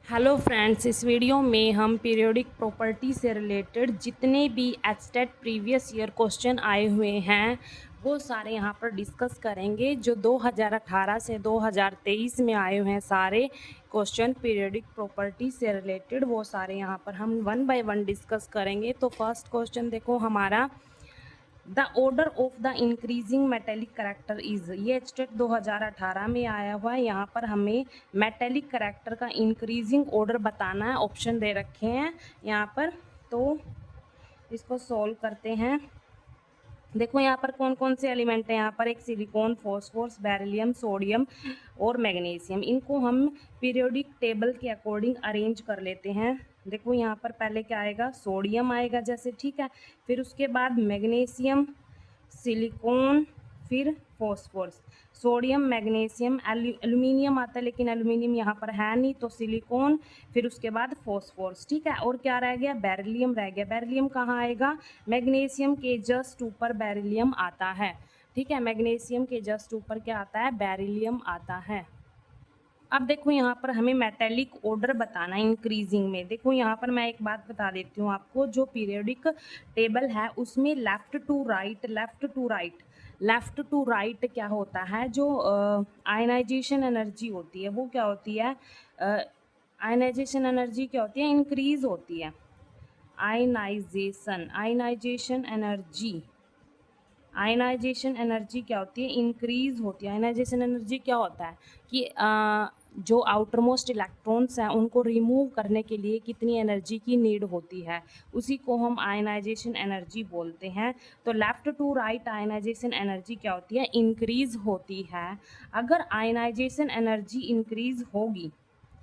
Hello friends, इस video में हम पीरियोडिक प्रॉपर्टी से रिलेटेड जितने भी एचटेट प्रीवियस ईयर क्वेश्चन आए हुए हैं वो सारे यहाँ पर डिस्कस करेंगे। जो 2018 से 2023 में आए हुए हैं सारे क्वेश्चन पीरियोडिक प्रॉपर्टी से रिलेटेड, वो सारे यहाँ पर हम वन बाय वन डिस्कस करेंगे। तो फर्स्ट क्वेश्चन देखो हमारा, the order of the increasing metallic character is, ये स्टेट 2018 में आया हुआ है। यहाँ पर हमें मेटेलिक करेक्टर का इंक्रीजिंग ऑर्डर बताना है। ऑप्शन दे रखे हैं यहाँ पर, तो इसको सॉल्व करते हैं। देखो यहाँ पर कौन कौन से एलिमेंट हैं। यहाँ पर एक सिलिकॉन, फॉस्फोरस, बेरिलियम, सोडियम और मैग्नीशियम। इनको हम पीरियोडिक टेबल के अकॉर्डिंग अरेंज कर लेते हैं। देखो यहाँ पर पहले क्या आएगा, सोडियम आएगा जैसे, ठीक है। फिर उसके बाद मैग्नीशियम, सिलिकॉन, फिर फॉस्फोरस। सोडियम, मैग्नीशियम, एल्यूमिनियम आता है लेकिन एल्यूमिनियम यहाँ पर है नहीं, तो सिलिकॉन, फिर उसके बाद फॉस्फोरस, ठीक है। और क्या रह गया, बेरिलियम रह गया। बेरिलियम कहाँ आएगा, मैग्नीशियम के जस्ट ऊपर बेरिलियम आता है, ठीक है। मैग्नीशियम के जस्ट ऊपर क्या आता है, बेरिलियम आता है। अब देखो यहाँ पर हमें मेटेलिक ऑर्डर बताना है इंक्रीजिंग में। देखो यहाँ पर मैं एक बात बता देती हूँ आपको, जो पीरियोडिक टेबल है उसमें left to right, left to right, left to right क्या होता है, जो आयनाइजेशन एनर्जी होती है वो क्या होती है, आयनाइजेशन एनर्जी क्या होती है, इंक्रीज होती है। आयनाइजेशन एनर्जी, आयनाइजेशन एनर्जी क्या होती है, इंक्रीज होती है। आयनाइजेशन एनर्जी क्या होता है कि जो आउटर मोस्ट इलेक्ट्रॉन्स हैं उनको रिमूव करने के लिए कितनी एनर्जी की नीड होती है, उसी को हम आयनाइजेशन एनर्जी बोलते हैं। तो left to right ionisation energy क्या होती है, इंक्रीज होती है। अगर आयनाइजेशन एनर्जी इंक्रीज होगी,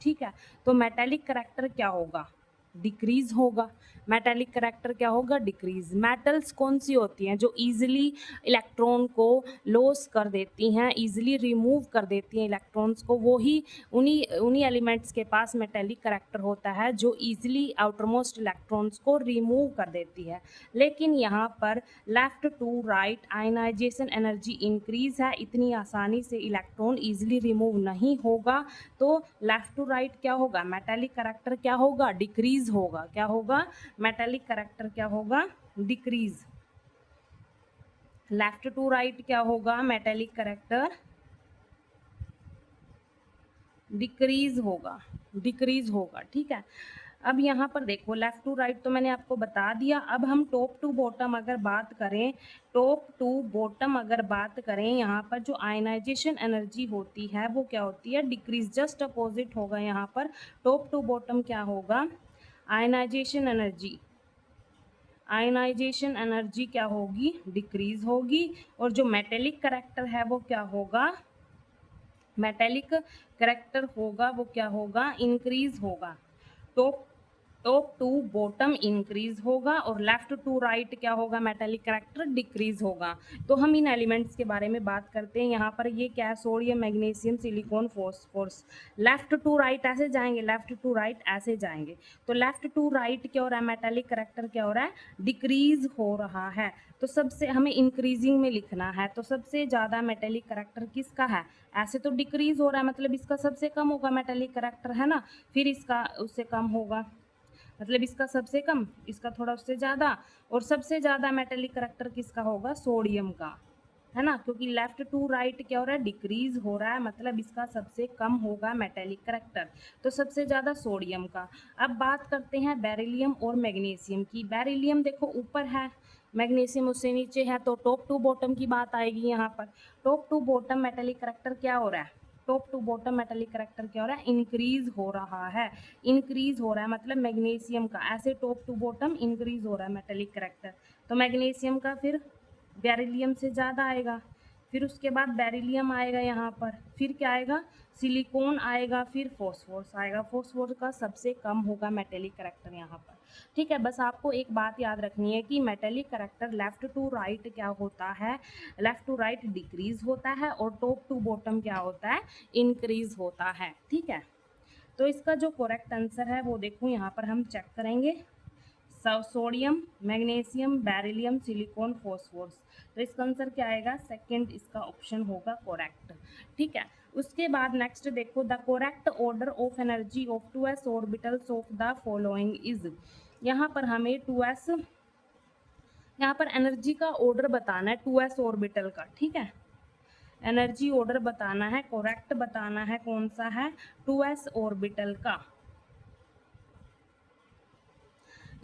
ठीक है, तो मेटेलिक करैक्टर क्या होगा, डिक्रीज होगा। मेटेलिक करैक्टर क्या होगा, डिक्रीज। मेटल्स कौन सी होती हैं जो इजीली इलेक्ट्रॉन को लॉस कर देती हैं, इजीली रिमूव कर देती हैं इलेक्ट्रॉन्स को, वो ही उन्हीं उन्हीं एलिमेंट्स के पास मेटेलिक करैक्टर होता है जो इजीली आउटरमोस्ट इलेक्ट्रॉन्स को रिमूव कर देती है। लेकिन यहाँ पर left to right ionisation energy increase है, इतनी आसानी से इलेक्ट्रॉन इजीली रिमूव नहीं होगा, तो लेफ्ट टू राइट क्या होगा, मेटेलिक करैक्टर क्या होगा, डिक्रीज होगा। क्या होगा, मेटेलिक करैक्टर क्या होगा, डिक्रीज। लेफ्ट टू राइट क्या होगा, मेटेलिक करैक्टर डिक्रीज होगा, डिक्रीज होगा, ठीक है। अब यहाँ पर देखो लेफ्ट टू राइट तो मैंने आपको बता दिया। अब हम टॉप टू बॉटम अगर बात करें, टॉप टू बॉटम अगर बात करें, यहाँ पर जो आयनाइजेशन एनर्जी होती है वो क्या होती है, डिक्रीज। जस्ट अपोजिट होगा यहाँ पर, टॉप टू बॉटम क्या होगा, आयनाइजेशन एनर्जी, आयनाइजेशन एनर्जी क्या होगी, डिक्रीज होगी। और जो मेटेलिक करैक्टर है वो क्या होगा, मेटेलिक करैक्टर होगा वो क्या होगा, इंक्रीज होगा। Top top to bottom increase होगा और लेफ्ट टू राइट क्या होगा, मेटेलिक करैक्टर डिक्रीज होगा। तो हम इन एलिमेंट्स के बारे में बात करते हैं। यहाँ पर ये क्या है, sodium, magnesium, silicon, phosphorus. Left to right ऐसे जाएंगे, लेफ्ट टू राइट ऐसे जाएंगे। तो लेफ्ट टू राइट क्या हो रहा है, मेटेलिक करैक्टर क्या हो रहा है, डिक्रीज हो रहा है। तो सबसे हमें इंक्रीजिंग में लिखना है, तो सबसे ज़्यादा मेटेलिक करैक्टर किसका है, ऐसे तो डिक्रीज हो रहा है मतलब इसका सबसे कम होगा मेटेलिक करैक्टर, है ना। फिर इसका उससे कम होगा, मतलब इसका सबसे कम, इसका थोड़ा उससे ज़्यादा, और सबसे ज़्यादा मेटेलिक करैक्टर किसका होगा, सोडियम का, है ना। क्योंकि लेफ्ट टू राइट क्या हो रहा है, डिक्रीज हो रहा है, मतलब इसका सबसे कम होगा मेटेलिक करैक्टर, तो सबसे ज़्यादा सोडियम का। अब बात करते हैं बेरिलियम और मैग्नीशियम की। बेरिलियम देखो ऊपर है, मैग्नीशियम उससे नीचे है, तो टॉप टू बॉटम की बात आएगी यहाँ पर। Top to bottom metallic character क्या हो रहा है, top to bottom metallic character क्या हो रहा है, इंक्रीज हो रहा है। इंक्रीज हो रहा है मतलब मैग्नीशियम का, ऐसे टॉप टू बॉटम इंक्रीज हो रहा है मेटेलिक करैक्टर, तो मैग्नीशियम का फिर बेरिलियम से ज़्यादा आएगा। फिर उसके बाद बेरिलियम आएगा यहाँ पर, फिर क्या आएगा, सिलिकॉन आएगा, फिर फॉस्फोरस आएगा। फॉस्फोरस का सबसे कम होगा मेटेलिक करैक्टर यहाँ पर, ठीक है। बस आपको एक बात याद रखनी है कि metallic character left to right क्या होता है, लेफ्ट टू राइट डिक्रीज होता है, और टॉप टू बॉटम क्या होता है, इंक्रीज होता है, ठीक है। तो इसका जो करेक्ट आंसर है वो देखो यहाँ पर हम चेक करेंगे, sodium, magnesium, beryllium, silicon, phosphorus. तो इसका आंसर क्या आएगा? सेकंड इसका ऑप्शन होगा करेक्ट। ठीक है, उसके बाद नेक्स्ट देखो, the correct order of energy of 2s orbitals of the following is. यहाँ पर हमें 2s, यहाँ पर एनर्जी का ऑर्डर बताना है 2s ऑर्बिटल का। ठीक है, एनर्जी ऑर्डर बताना है, करेक्ट बताना है कौन सा है, 2s ऑर्बिटल का।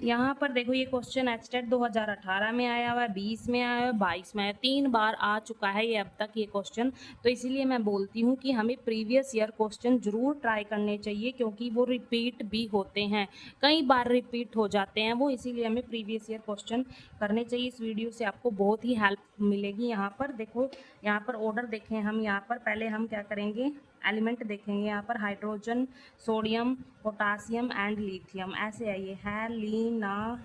यहाँ पर देखो ये क्वेश्चन एचटेट 2018 में आया हुआ है, 20 में आया हुआ है, 22 में आया, 3 बार आ चुका है ये अब तक ये क्वेश्चन। तो इसीलिए मैं बोलती हूँ कि हमें प्रीवियस ईयर क्वेश्चन जरूर ट्राई करने चाहिए, क्योंकि वो रिपीट भी होते हैं, कई बार रिपीट हो जाते हैं वो, इसीलिए हमें प्रीवियस ईयर क्वेश्चन करने चाहिए। इस वीडियो से आपको बहुत ही हेल्प मिलेगी। यहाँ पर देखो, यहाँ पर ऑर्डर देखें हम, यहाँ पर पहले हम क्या करेंगे, एलिमेंट देखेंगे। यहाँ पर hydrogen, sodium, potassium and lithium, ऐसे है ये है, लीना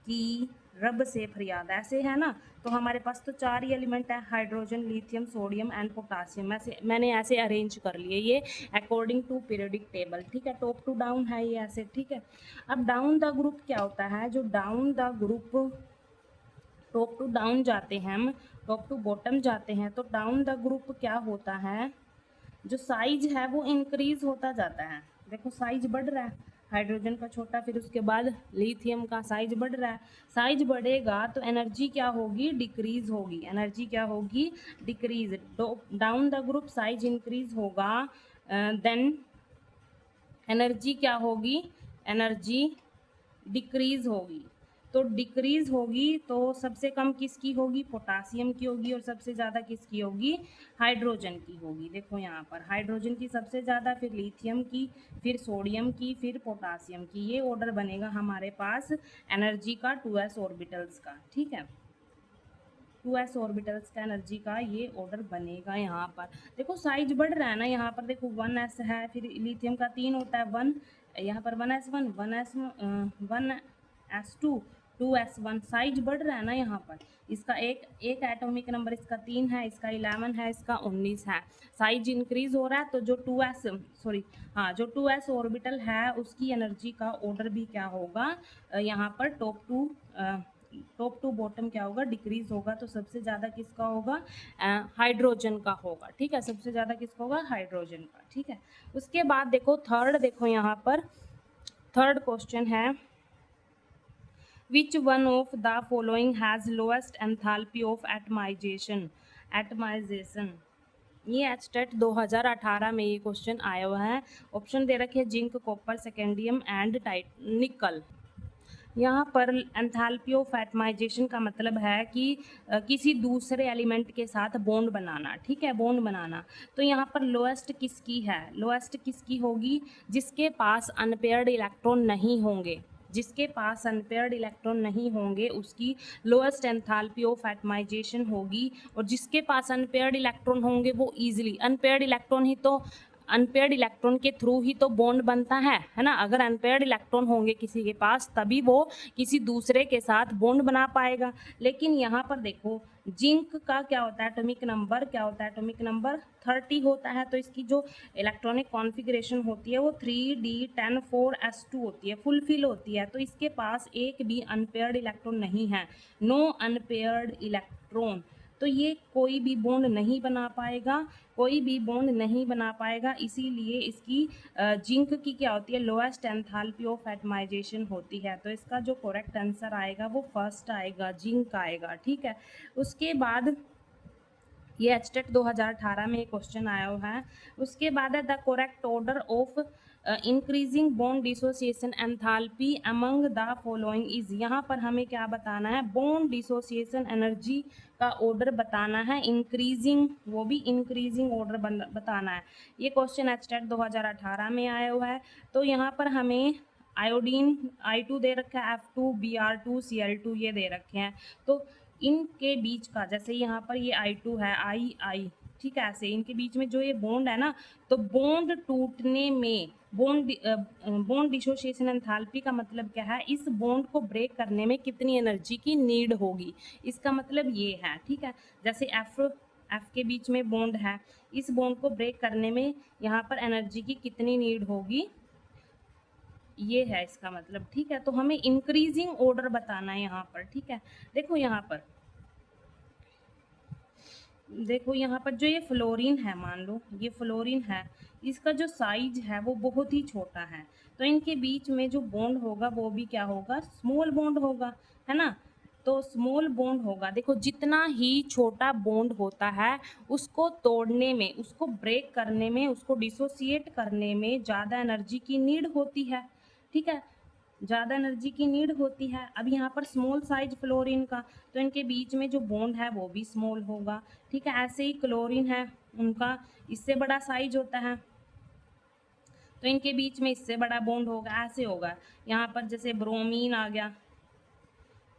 की रब से फरियाद, ऐसे है ना। तो हमारे पास तो 4 ही एलिमेंट है, hydrogen, lithium, sodium and potassium. ऐसे मैंने ऐसे अरेंज कर लिए ये अकॉर्डिंग टू पीरियोडिक टेबल। ठीक है, टॉप टू डाउन है ये ऐसे। ठीक है, अब डाउन द ग्रुप क्या होता है, जो down the group, top to down जाते हैं हम, टॉप टू बॉटम जाते हैं, तो डाउन द ग्रुप क्या होता है, जो साइज है वो इंक्रीज होता जाता है। देखो साइज बढ़ रहा है, हाइड्रोजन का छोटा, फिर उसके बाद लिथियम का साइज बढ़ रहा है। साइज बढ़ेगा तो एनर्जी क्या होगी, डिक्रीज होगी। एनर्जी क्या होगी, decrease. Down the group size increase होगा, देन एनर्जी क्या होगी, एनर्जी डिक्रीज होगी। तो डिक्रीज होगी तो सबसे कम किसकी होगी, पोटासियम की होगी, और सबसे ज़्यादा किसकी होगी, हाइड्रोजन की होगी। देखो यहाँ पर हाइड्रोजन की सबसे ज़्यादा, फिर लिथियम की, फिर सोडियम की, फिर पोटासियम की। ये ऑर्डर बनेगा हमारे पास एनर्जी का 2s ऑर्बिटल्स का। ठीक है, 2s ऑर्बिटल्स का एनर्जी का ये ऑर्डर बनेगा। यहाँ पर देखो साइज बढ़ रहा है ना, यहाँ पर देखो 1s है, फिर लिथियम का 3 होता है 1, यहाँ पर 1s1, 1s2, 2s1, साइज बढ़ रहा है ना यहाँ पर। इसका एक एटॉमिक नंबर, इसका 3 है, इसका 11 है, इसका 19 है। साइज इंक्रीज हो रहा है, तो जो 2s, सॉरी हाँ, जो 2s ऑर्बिटल है उसकी एनर्जी का ऑर्डर भी क्या होगा, यहाँ पर टॉप टू बॉटम क्या होगा, डिक्रीज होगा। तो सबसे ज़्यादा किसका होगा, हाइड्रोजन का होगा। ठीक है, सबसे ज़्यादा किसका होगा, हाइड्रोजन का। ठीक है, उसके बाद देखो थर्ड, देखो यहाँ पर थर्ड क्वेश्चन है, which one of the following has lowest enthalpy of atomisation. Atomisation ये एचटेट 2018 में ये क्वेश्चन आया हुआ है। ऑप्शन दे रखे हैं जिंक, कॉपर, सेकेंडियम एंड निकल। यहाँ पर एंथैल्पी ऑफ एटमाइजेशन का मतलब है कि किसी दूसरे एलिमेंट के साथ बॉन्ड बनाना। ठीक है, बॉन्ड बनाना। तो यहाँ पर लोएस्ट किसकी है, लोएस्ट किसकी होगी, जिसके पास अनपेयर्ड इलेक्ट्रॉन नहीं होंगे, जिसके पास अनपेयर्ड इलेक्ट्रॉन नहीं होंगे उसकी लोएस्ट एंथैल्पी ऑफ एटमाइजेशन होगी। और जिसके पास अनपेयर्ड इलेक्ट्रॉन होंगे वो इजीली, अनपेयर्ड इलेक्ट्रॉन ही तो, अनपेयर्ड इलेक्ट्रॉन के थ्रू ही तो बॉन्ड बनता है ना। अगर अनपेयर्ड इलेक्ट्रॉन होंगे किसी के पास तभी वो किसी दूसरे के साथ बॉन्ड बना पाएगा। लेकिन यहाँ पर देखो जिंक का क्या होता है, एटॉमिक नंबर क्या होता है, एटॉमिक नंबर 30 होता है। तो इसकी जो इलेक्ट्रॉनिक कॉन्फ़िगरेशन होती है वो 3d10 4s2 होती है, फुलफिल होती है। तो इसके पास एक भी अनपेयर्ड इलेक्ट्रॉन नहीं है, नो अनपेयर्ड इलेक्ट्रॉन। तो ये कोई भी बॉन्ड नहीं बना पाएगा, कोई भी बॉन्ड नहीं बना पाएगा। इसीलिए इसकी जिंक की क्या होती है, लोएस्ट एंथैल्पी ऑफ एटमाइजेशन होती है। तो इसका जो करेक्ट आंसर आएगा वो फर्स्ट आएगा, जिंक आएगा। ठीक है, उसके बाद ये एचटेट 2018 में एक क्वेश्चन आया हुआ है। उसके बाद है the correct order of increasing bond dissociation enthalpy among the following is. यहाँ पर हमें क्या बताना है, बॉन्ड डिसोसिएशन एनर्जी का ऑर्डर बताना है, इंक्रीजिंग, वो भी इंक्रीजिंग ऑर्डर बताना है। ये क्वेश्चन एचटेट 2018 में आया हुआ है। तो यहाँ पर हमें आयोडीन I2 दे रखा है, F2, Br2, Cl2 ये दे रखे हैं। तो इनके बीच का, जैसे यहाँ पर ये I2 है, I, ठीक है, ऐसे इनके बीच में जो ये बॉन्ड है ना, तो बॉन्ड टूटने में, बॉन्ड डिसोसिएशन एंथैल्पी का मतलब क्या है, इस बॉन्ड को ब्रेक करने में कितनी एनर्जी की नीड होगी, इसका मतलब ये है। ठीक है, जैसे एफ के बीच में बॉन्ड है, इस बॉन्ड को ब्रेक करने में यहाँ पर एनर्जी की कितनी नीड होगी, ये है इसका मतलब, ठीक है। तो हमें इंक्रीजिंग ऑर्डर बताना है यहाँ पर, ठीक है। देखो यहाँ पर, देखो यहाँ पर जो ये फ्लोरीन है, मान लो ये फ्लोरीन है, इसका जो साइज है वो बहुत ही छोटा है, तो इनके बीच में जो बॉन्ड होगा वो भी क्या होगा, स्मॉल बॉन्ड होगा, है ना। तो स्मॉल बॉन्ड होगा, देखो जितना ही छोटा बॉन्ड होता है उसको तोड़ने में, उसको ब्रेक करने में, उसको डिसोसिएट करने में ज़्यादा एनर्जी की नीड होती है, ठीक है, ज़्यादा एनर्जी की नीड होती है। अब यहाँ पर स्मॉल साइज फ्लोरीन का, तो इनके बीच में जो बॉन्ड है वो भी स्मॉल होगा, ठीक है। ऐसे ही क्लोरीन है, उनका इससे बड़ा साइज होता है, तो इनके बीच में इससे बड़ा बॉन्ड होगा, ऐसे होगा। यहाँ पर जैसे ब्रोमीन आ गया,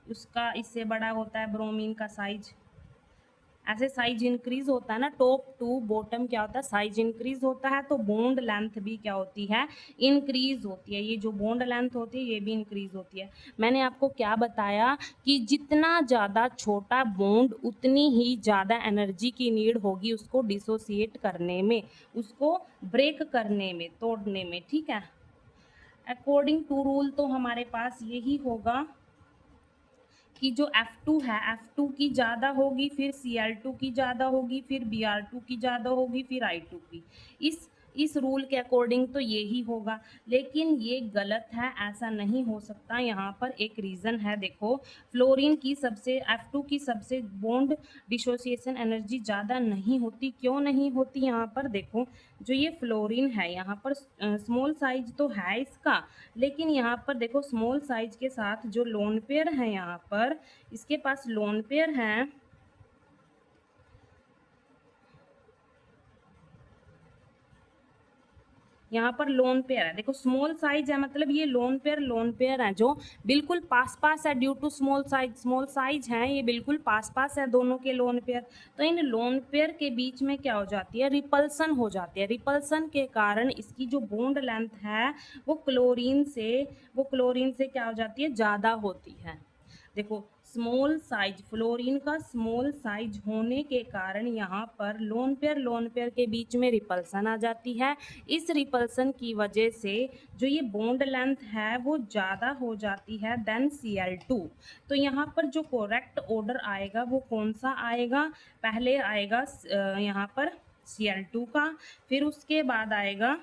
उसका इससे बड़ा होता है ब्रोमीन का साइज, ऐसे साइज इंक्रीज होता है ना, टॉप टू बॉटम क्या होता है, साइज इंक्रीज होता है, तो बॉन्ड लेंथ भी क्या होती है, इंक्रीज होती है। ये जो बॉन्ड लेंथ होती है ये भी इंक्रीज होती है। मैंने आपको क्या बताया कि जितना ज़्यादा छोटा बॉन्ड उतनी ही ज़्यादा एनर्जी की नीड होगी उसको डिसोसिएट करने में, उसको ब्रेक करने में, तोड़ने में, ठीक है। अकॉर्डिंग टू रूल तो हमारे पास यही होगा कि जो F2 है, F2 की ज़्यादा होगी, फिर Cl2 की ज़्यादा होगी, फिर Br2 की ज़्यादा होगी, फिर I2 की। इस रूल के अकॉर्डिंग तो यही होगा, लेकिन ये गलत है, ऐसा नहीं हो सकता। यहाँ पर एक रीज़न है, देखो फ्लोरीन की सबसे, F2 की सबसे बॉन्ड डिसोसिएशन एनर्जी ज़्यादा नहीं होती। क्यों नहीं होती, यहाँ पर देखो, जो ये फ्लोरीन है यहाँ पर स्मॉल साइज तो है इसका, लेकिन यहाँ पर देखो स्मॉल साइज के साथ जो लोन पेयर है, यहाँ पर इसके पास लोन पेयर हैं, यहाँ पर लोन पेयर है, देखो स्मॉल साइज है, मतलब ये लोन पेयर है जो बिल्कुल पास पास है, ड्यू टू स्मॉल साइज है, ये बिल्कुल पास पास है दोनों के लोन पेयर। तो इन लोन पेयर के बीच में क्या हो जाती है, रिपल्सन हो जाती है। रिपल्सन के कारण इसकी जो बॉन्ड लेंथ है वो क्लोरीन से क्या हो जाती है, ज़्यादा होती है। देखो स्मॉल साइज, फ्लोरीन का स्मॉल साइज होने के कारण यहाँ पर लोन पेयर के बीच में रिपल्सन आ जाती है। इस रिपल्सन की वजह से जो ये बॉन्ड लेंथ है वो ज़्यादा हो जाती है देन Cl2। तो यहाँ पर जो करेक्ट ऑर्डर आएगा वो कौन सा आएगा, पहले आएगा यहाँ पर Cl2 का, फिर उसके बाद आएगा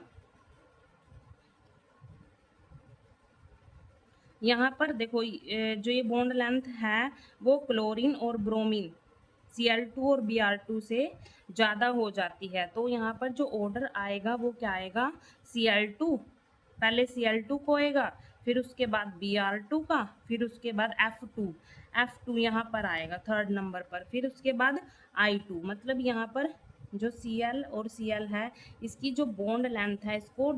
यहाँ पर देखो जो ये बॉन्ड लेंथ है वो क्लोरीन और ब्रोमीन Cl2 और Br2 से ज़्यादा हो जाती है। तो यहाँ पर जो ऑर्डर आएगा वो क्या आएगा, Cl2, पहले Cl2 को आएगा, फिर उसके बाद Br2 का, फिर उसके बाद F2 यहाँ पर आएगा थर्ड नंबर पर, फिर उसके बाद I2। मतलब यहाँ पर जो Cl और Cl है इसकी जो बॉन्ड लेंथ है, इसको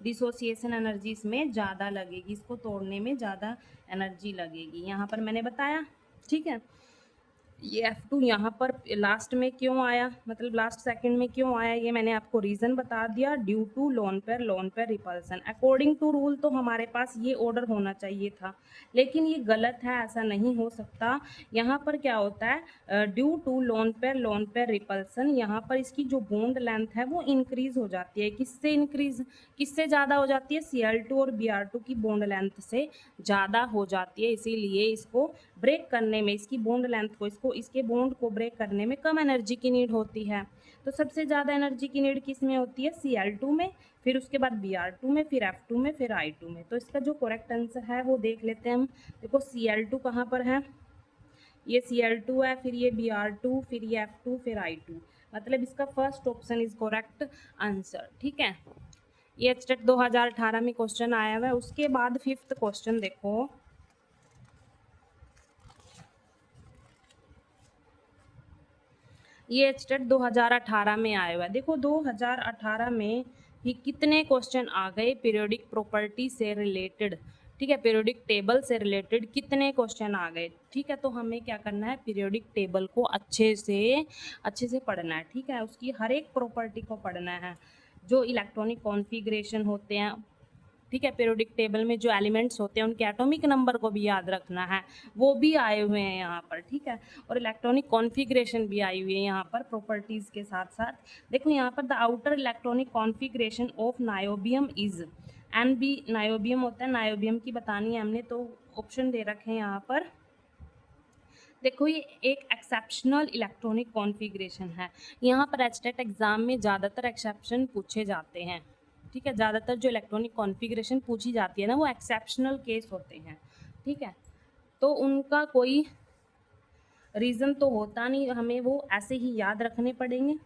डिसोसिएशन एनर्जी इसमें ज़्यादा लगेगी, इसको तोड़ने में ज़्यादा एनर्जी लगेगी, यहाँ पर मैंने बताया, ठीक है। ये F2 यहाँ पर लास्ट में क्यों आया, मतलब लास्ट सेकंड में क्यों आया, ये मैंने आपको रीज़न बता दिया, due to lone pair repulsion. According to rule तो हमारे पास ये ऑर्डर होना चाहिए था, लेकिन ये गलत है, ऐसा नहीं हो सकता। यहाँ पर क्या होता है, due to lone pair repulsion, यहाँ पर इसकी जो बॉन्ड लेंथ है वो इंक्रीज हो जाती है। किससे ज़्यादा हो जाती है, Cl2 और Br2 की बॉन्ड लेंथ से ज़्यादा हो जाती है, इसीलिए इसको ब्रेक करने में, इसकी बॉन्ड लेंथ को, इसके बॉन्ड को ब्रेक करने में कम एनर्जी की नीड होती है। तो सबसे ज़्यादा एनर्जी की नीड किस में होती है, Cl2 में, फिर उसके बाद Br2 में, फिर F2 में, फिर I2 में। तो इसका जो करेक्ट आंसर है वो देख लेते हैं हम। देखो Cl2 कहाँ पर है, ये Cl2 है, फिर ये Br2, फिर ये F2, फिर I2, मतलब इसका first option is correct answer, ठीक है। ये HTET 2018 में क्वेश्चन आया हुआ है। उसके बाद फिफ्थ क्वेश्चन देखो, ये HTET 2018 में आया हुआ है। देखो 2018 में ही कितने क्वेश्चन आ गए पीरियोडिक प्रॉपर्टी से रिलेटेड, ठीक है, पीरियोडिक टेबल से रिलेटेड कितने क्वेश्चन आ गए, ठीक है। तो हमें क्या करना है, पीरियोडिक टेबल को अच्छे से पढ़ना है, ठीक है, उसकी हर एक प्रॉपर्टी को पढ़ना है, जो इलेक्ट्रॉनिक कॉन्फ़िगरेशन होते हैं, ठीक है, पीरियोडिक टेबल में जो एलिमेंट्स होते हैं उनके एटॉमिक नंबर को भी याद रखना है, वो भी आए हुए हैं यहाँ पर, ठीक है, और इलेक्ट्रॉनिक कॉन्फ़िगरेशन भी आई हुई है यहाँ पर प्रॉपर्टीज़ के साथ साथ। देखो यहाँ पर the outer electronic configuration of niobium is, N B niobium होता है, नायोबियम की बतानी है हमने, तो ऑप्शन दे रखे हैं यहाँ पर। देखो ये एक एक्सेप्शनल इलेक्ट्रॉनिक कॉन्फ़िगरेशन है। यहाँ पर एचटेट एग्ज़ाम में ज़्यादातर एक्सेप्शन पूछे जाते हैं, ठीक है। ज़्यादातर जो इलेक्ट्रॉनिक कॉन्फ़िगरेशन पूछी जाती है ना, वो एक्सेप्शनल केस होते हैं, ठीक है। तो उनका कोई रीज़न तो होता नहीं, हमें वो ऐसे ही याद रखने पड़ेंगे।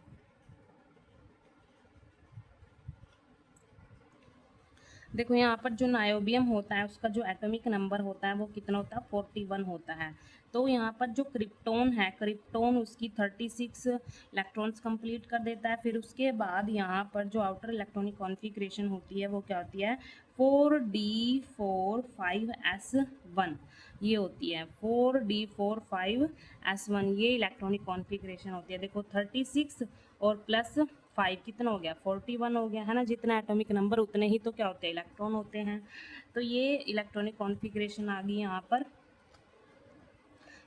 देखो यहाँ पर जो नायोबियम होता है उसका जो एटॉमिक नंबर होता है वो कितना होता है, 41 होता है। तो यहाँ पर जो क्रिप्टोन है, क्रिप्टोन उसकी 36 इलेक्ट्रॉन्स कंप्लीट कर देता है। फिर उसके बाद यहाँ पर जो आउटर इलेक्ट्रॉनिक कॉन्फ़िगरेशन होती है वो क्या होती है, 4d45s1 ये होती है, 4d45s1 ये इलेक्ट्रॉनिक कॉन्फ़िगरेशन होती है। देखो 36 और प्लस 5 कितना हो गया, 41 हो गया, है ना। जितना एटॉमिक नंबर उतने ही तो क्या होते हैं, इलेक्ट्रॉन होते हैं। तो ये इलेक्ट्रॉनिक कॉन्फ़िगरेशन आ गई यहाँ पर।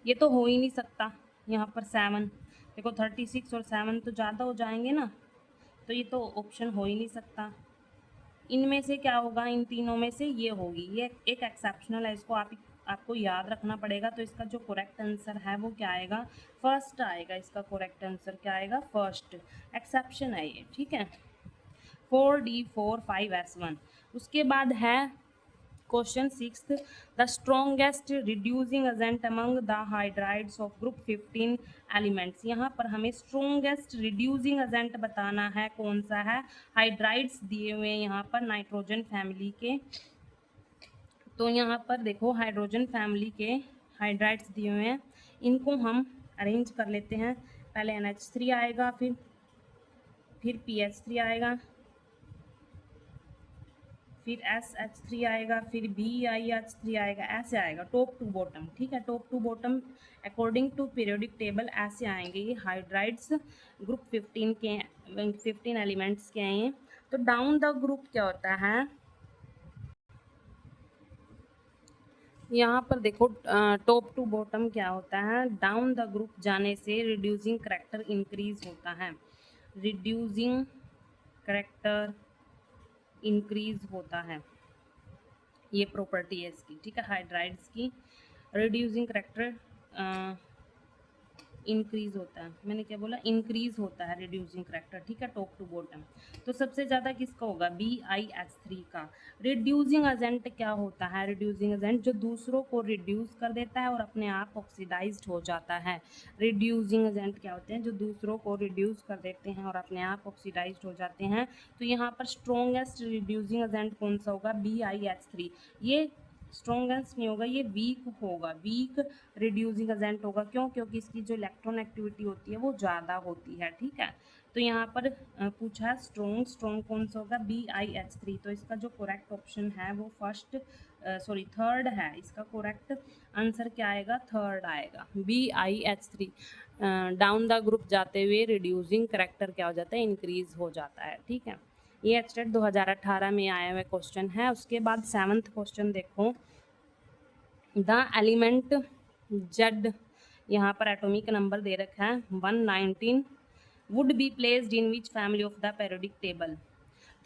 ये तो हो ही नहीं सकता यहाँ पर 7, देखो 36 और 7 तो ज़्यादा हो जाएंगे ना, तो ये तो ऑप्शन हो ही नहीं सकता। इनमें से क्या होगा, इन तीनों में से ये होगी, ये एक एक्सेप्शनल है, इसको आपको याद रखना पड़ेगा। तो इसका जो करेक्ट आंसर है वो क्या आएगा, फर्स्ट आएगा। इसका करेक्ट आंसर क्या आएगा, फर्स्ट। एक्सेप्शन है ये, ठीक है। 4d45s1। उसके बाद है question 6, the strongest reducing agent among the hydrides of group 15 elements. यहाँ पर हमें स्ट्रोंगेस्ट रिड्यूसिंग एजेंट बताना है, कौन सा है। हाइड्राइड्स दिए हुए हैं यहाँ पर नाइट्रोजन फैमिली के। तो यहाँ पर देखो हाइड्रोजन फैमिली के हाइड्राइड्स दिए हुए हैं, इनको हम अरेंज कर लेते हैं। पहले NH3 आएगा, फिर PH3 आएगा, फिर SH3 आएगा, फिर BiH3 आएगा, ऐसे आएगा टॉप टू बॉटम, ठीक है। Top to bottom according to periodic table ऐसे आएंगे ये हाइड्राइड्स ग्रुप 15 के, 15 एलिमेंट्स के हैं ये। तो डाउन द ग्रुप क्या होता है, यहाँ पर देखो टॉप टू बॉटम क्या होता है, डाउन द ग्रुप जाने से रिड्यूसिंग करैक्टर इंक्रीज होता है, रिड्यूसिंग करैक्टर इंक्रीज होता है, ये प्रॉपर्टी है इसकी, ठीक है। हाइड्राइड्स की रिड्यूसिंग करैक्टर इंक्रीज होता है, मैंने क्या बोला, इंक्रीज होता है रिड्यूसिंग करैक्टर, ठीक है, टॉप टू बॉटम। तो सबसे ज़्यादा किसका होगा, BiH3 का। रिड्यूसिंग एजेंट क्या होता है, रिड्यूसिंग एजेंट जो दूसरों को रिड्यूस कर देता है और अपने आप ऑक्सीडाइज्ड हो जाता है। रिड्यूसिंग एजेंट क्या होते हैं, जो दूसरों को रिड्यूस कर देते हैं और अपने आप ऑक्सीडाइज्ड हो जाते हैं। तो यहाँ पर स्ट्रॉन्गेस्ट रिड्यूसिंग एजेंट कौन सा होगा, BiH3। ये स्ट्रॉन्गेस्ट नहीं होगा, ये वीक होगा, वीक रिड्यूसिंग एजेंट होगा। क्यों, क्योंकि इसकी जो इलेक्ट्रॉन एक्टिविटी होती है वो ज़्यादा होती है, ठीक है। तो यहाँ पर पूछा है स्ट्रॉन्ग कौन सा होगा, BiH3। तो इसका जो करेक्ट ऑप्शन है वो थर्ड है। इसका करेक्ट आंसर क्या आएगा, थर्ड आएगा, BiH3। डाउन द ग्रुप जाते हुए रिड्यूसिंग करैक्टर क्या हो जाता है, इंक्रीज हो जाता है, ठीक है। ये एचटेट 2018 में आया हुआ क्वेश्चन है। उसके बाद 7th क्वेश्चन देखो, द एलिमेंट Z, यहाँ पर एटॉमिक नंबर दे रखा है 119, would be placed in which family of the periodic table.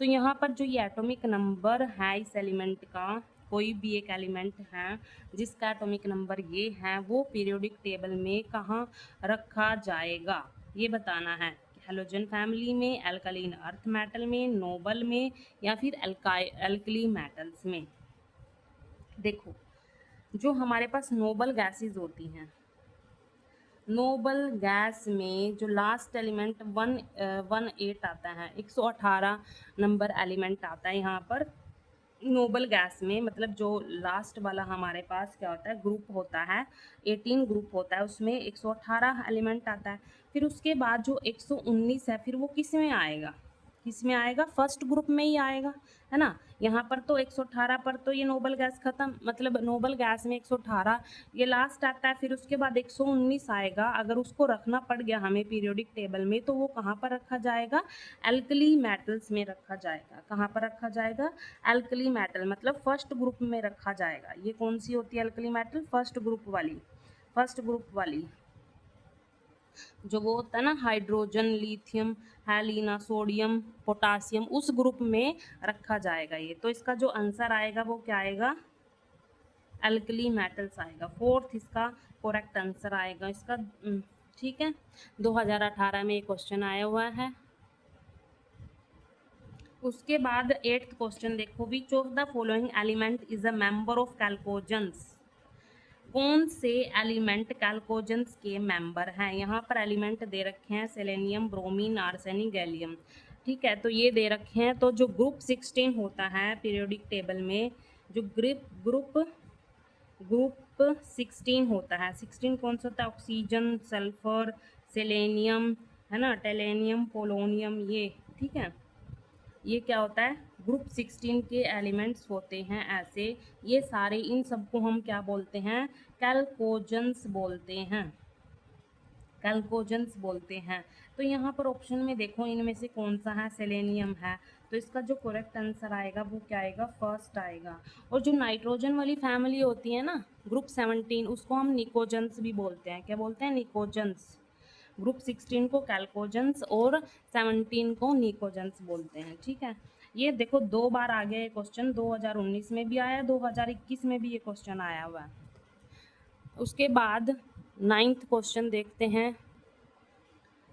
तो यहाँ पर जो ये एटॉमिक नंबर है इस एलिमेंट का, कोई भी एक एलिमेंट है जिसका एटॉमिक नंबर ये है, वो पीरियोडिक टेबल में कहाँ रखा जाएगा, ये बताना है। हेलोजन फैमिली में, अल्कलीन अर्थ मेटल में, नोबल में, या फिर अल्कली मेटल्स में। देखो जो हमारे पास नोबल गैसेस होती हैं, नोबल गैस में जो लास्ट एलिमेंट 118 आता है, 118 नंबर एलिमेंट आता है यहाँ पर नोबल गैस में। मतलब जो लास्ट वाला हमारे पास क्या होता है, ग्रुप होता है, 18 ग्रुप होता है, उसमें 118 एलिमेंट आता है। फिर उसके बाद जो 119 है, फिर वो किस में आएगा, किस में आएगा, फर्स्ट ग्रुप में ही आएगा, है ना। यहाँ पर तो 118 पर तो ये नोबल गैस खत्म, मतलब नोबल गैस में 118 ये लास्ट आता है। फिर उसके बाद 119 आएगा, अगर उसको रखना पड़ गया हमें पीरियोडिक टेबल में, तो वो कहाँ पर रखा जाएगा, एल्कली मेटल्स में रखा जाएगा। कहाँ पर रखा जाएगा, एल्कली मेटल, मतलब फर्स्ट ग्रुप में रखा जाएगा। ये कौन सी होती है एल्कली मेटल, फर्स्ट ग्रुप वाली, फर्स्ट ग्रुप वाली। जो वो होता है ना हाइड्रोजन, लिथियम, हेलिना, सोडियम, पोटासियम, उस ग्रुप में रखा जाएगा ये। तो इसका जो आंसर आएगा वो क्या आएगा, एल्कली मेटल्स आएगा। फोर्थ इसका करेक्ट आंसर आएगा इसका। ठीक है, 2018 में ये क्वेश्चन आया हुआ है। उसके बाद 8th क्वेश्चन देखो, which of the following element is a member of chalcogens. कौन से एलिमेंट कैल्कोजेंस के मेंबर हैं। यहाँ पर एलिमेंट दे रखे हैं सेलेनियम, ब्रोमीन, आर्सेनिक, गैलियम। ठीक है, तो ये दे रखे हैं। तो जो ग्रुप 16 होता है पीरियोडिक टेबल में, जो ग्रुप 16 होता है, 16 कौन सा होता है, ऑक्सीजन, सल्फर, सेलेनियम, है ना, टेलेनियम, पोलोनियम, ये। ठीक है, ये क्या होता है, ग्रुप 16 के एलिमेंट्स होते हैं ऐसे। ये सारे, इन सबको हम क्या बोलते हैं, कैल्कोजेंस बोलते हैं, कैल्कोजेंस बोलते हैं। तो यहाँ पर ऑप्शन में देखो इनमें से कौन सा है, सेलेनियम है। तो इसका जो करेक्ट आंसर आएगा वो क्या आएगा, फर्स्ट आएगा। और जो नाइट्रोजन वाली फैमिली होती है ना, ग्रुप 17, उसको हम निकोजेंस भी बोलते हैं। क्या बोलते हैं, निकोजेंस। ग्रुप 16 को कैल्कोजेंस और 17 को निकोजेंस बोलते हैं। ठीक है, ये देखो 2 बार आ गया ये क्वेश्चन, 2019 में भी आया, 2021 में भी ये क्वेश्चन आया हुआ है। उसके बाद 9th क्वेश्चन देखते हैं।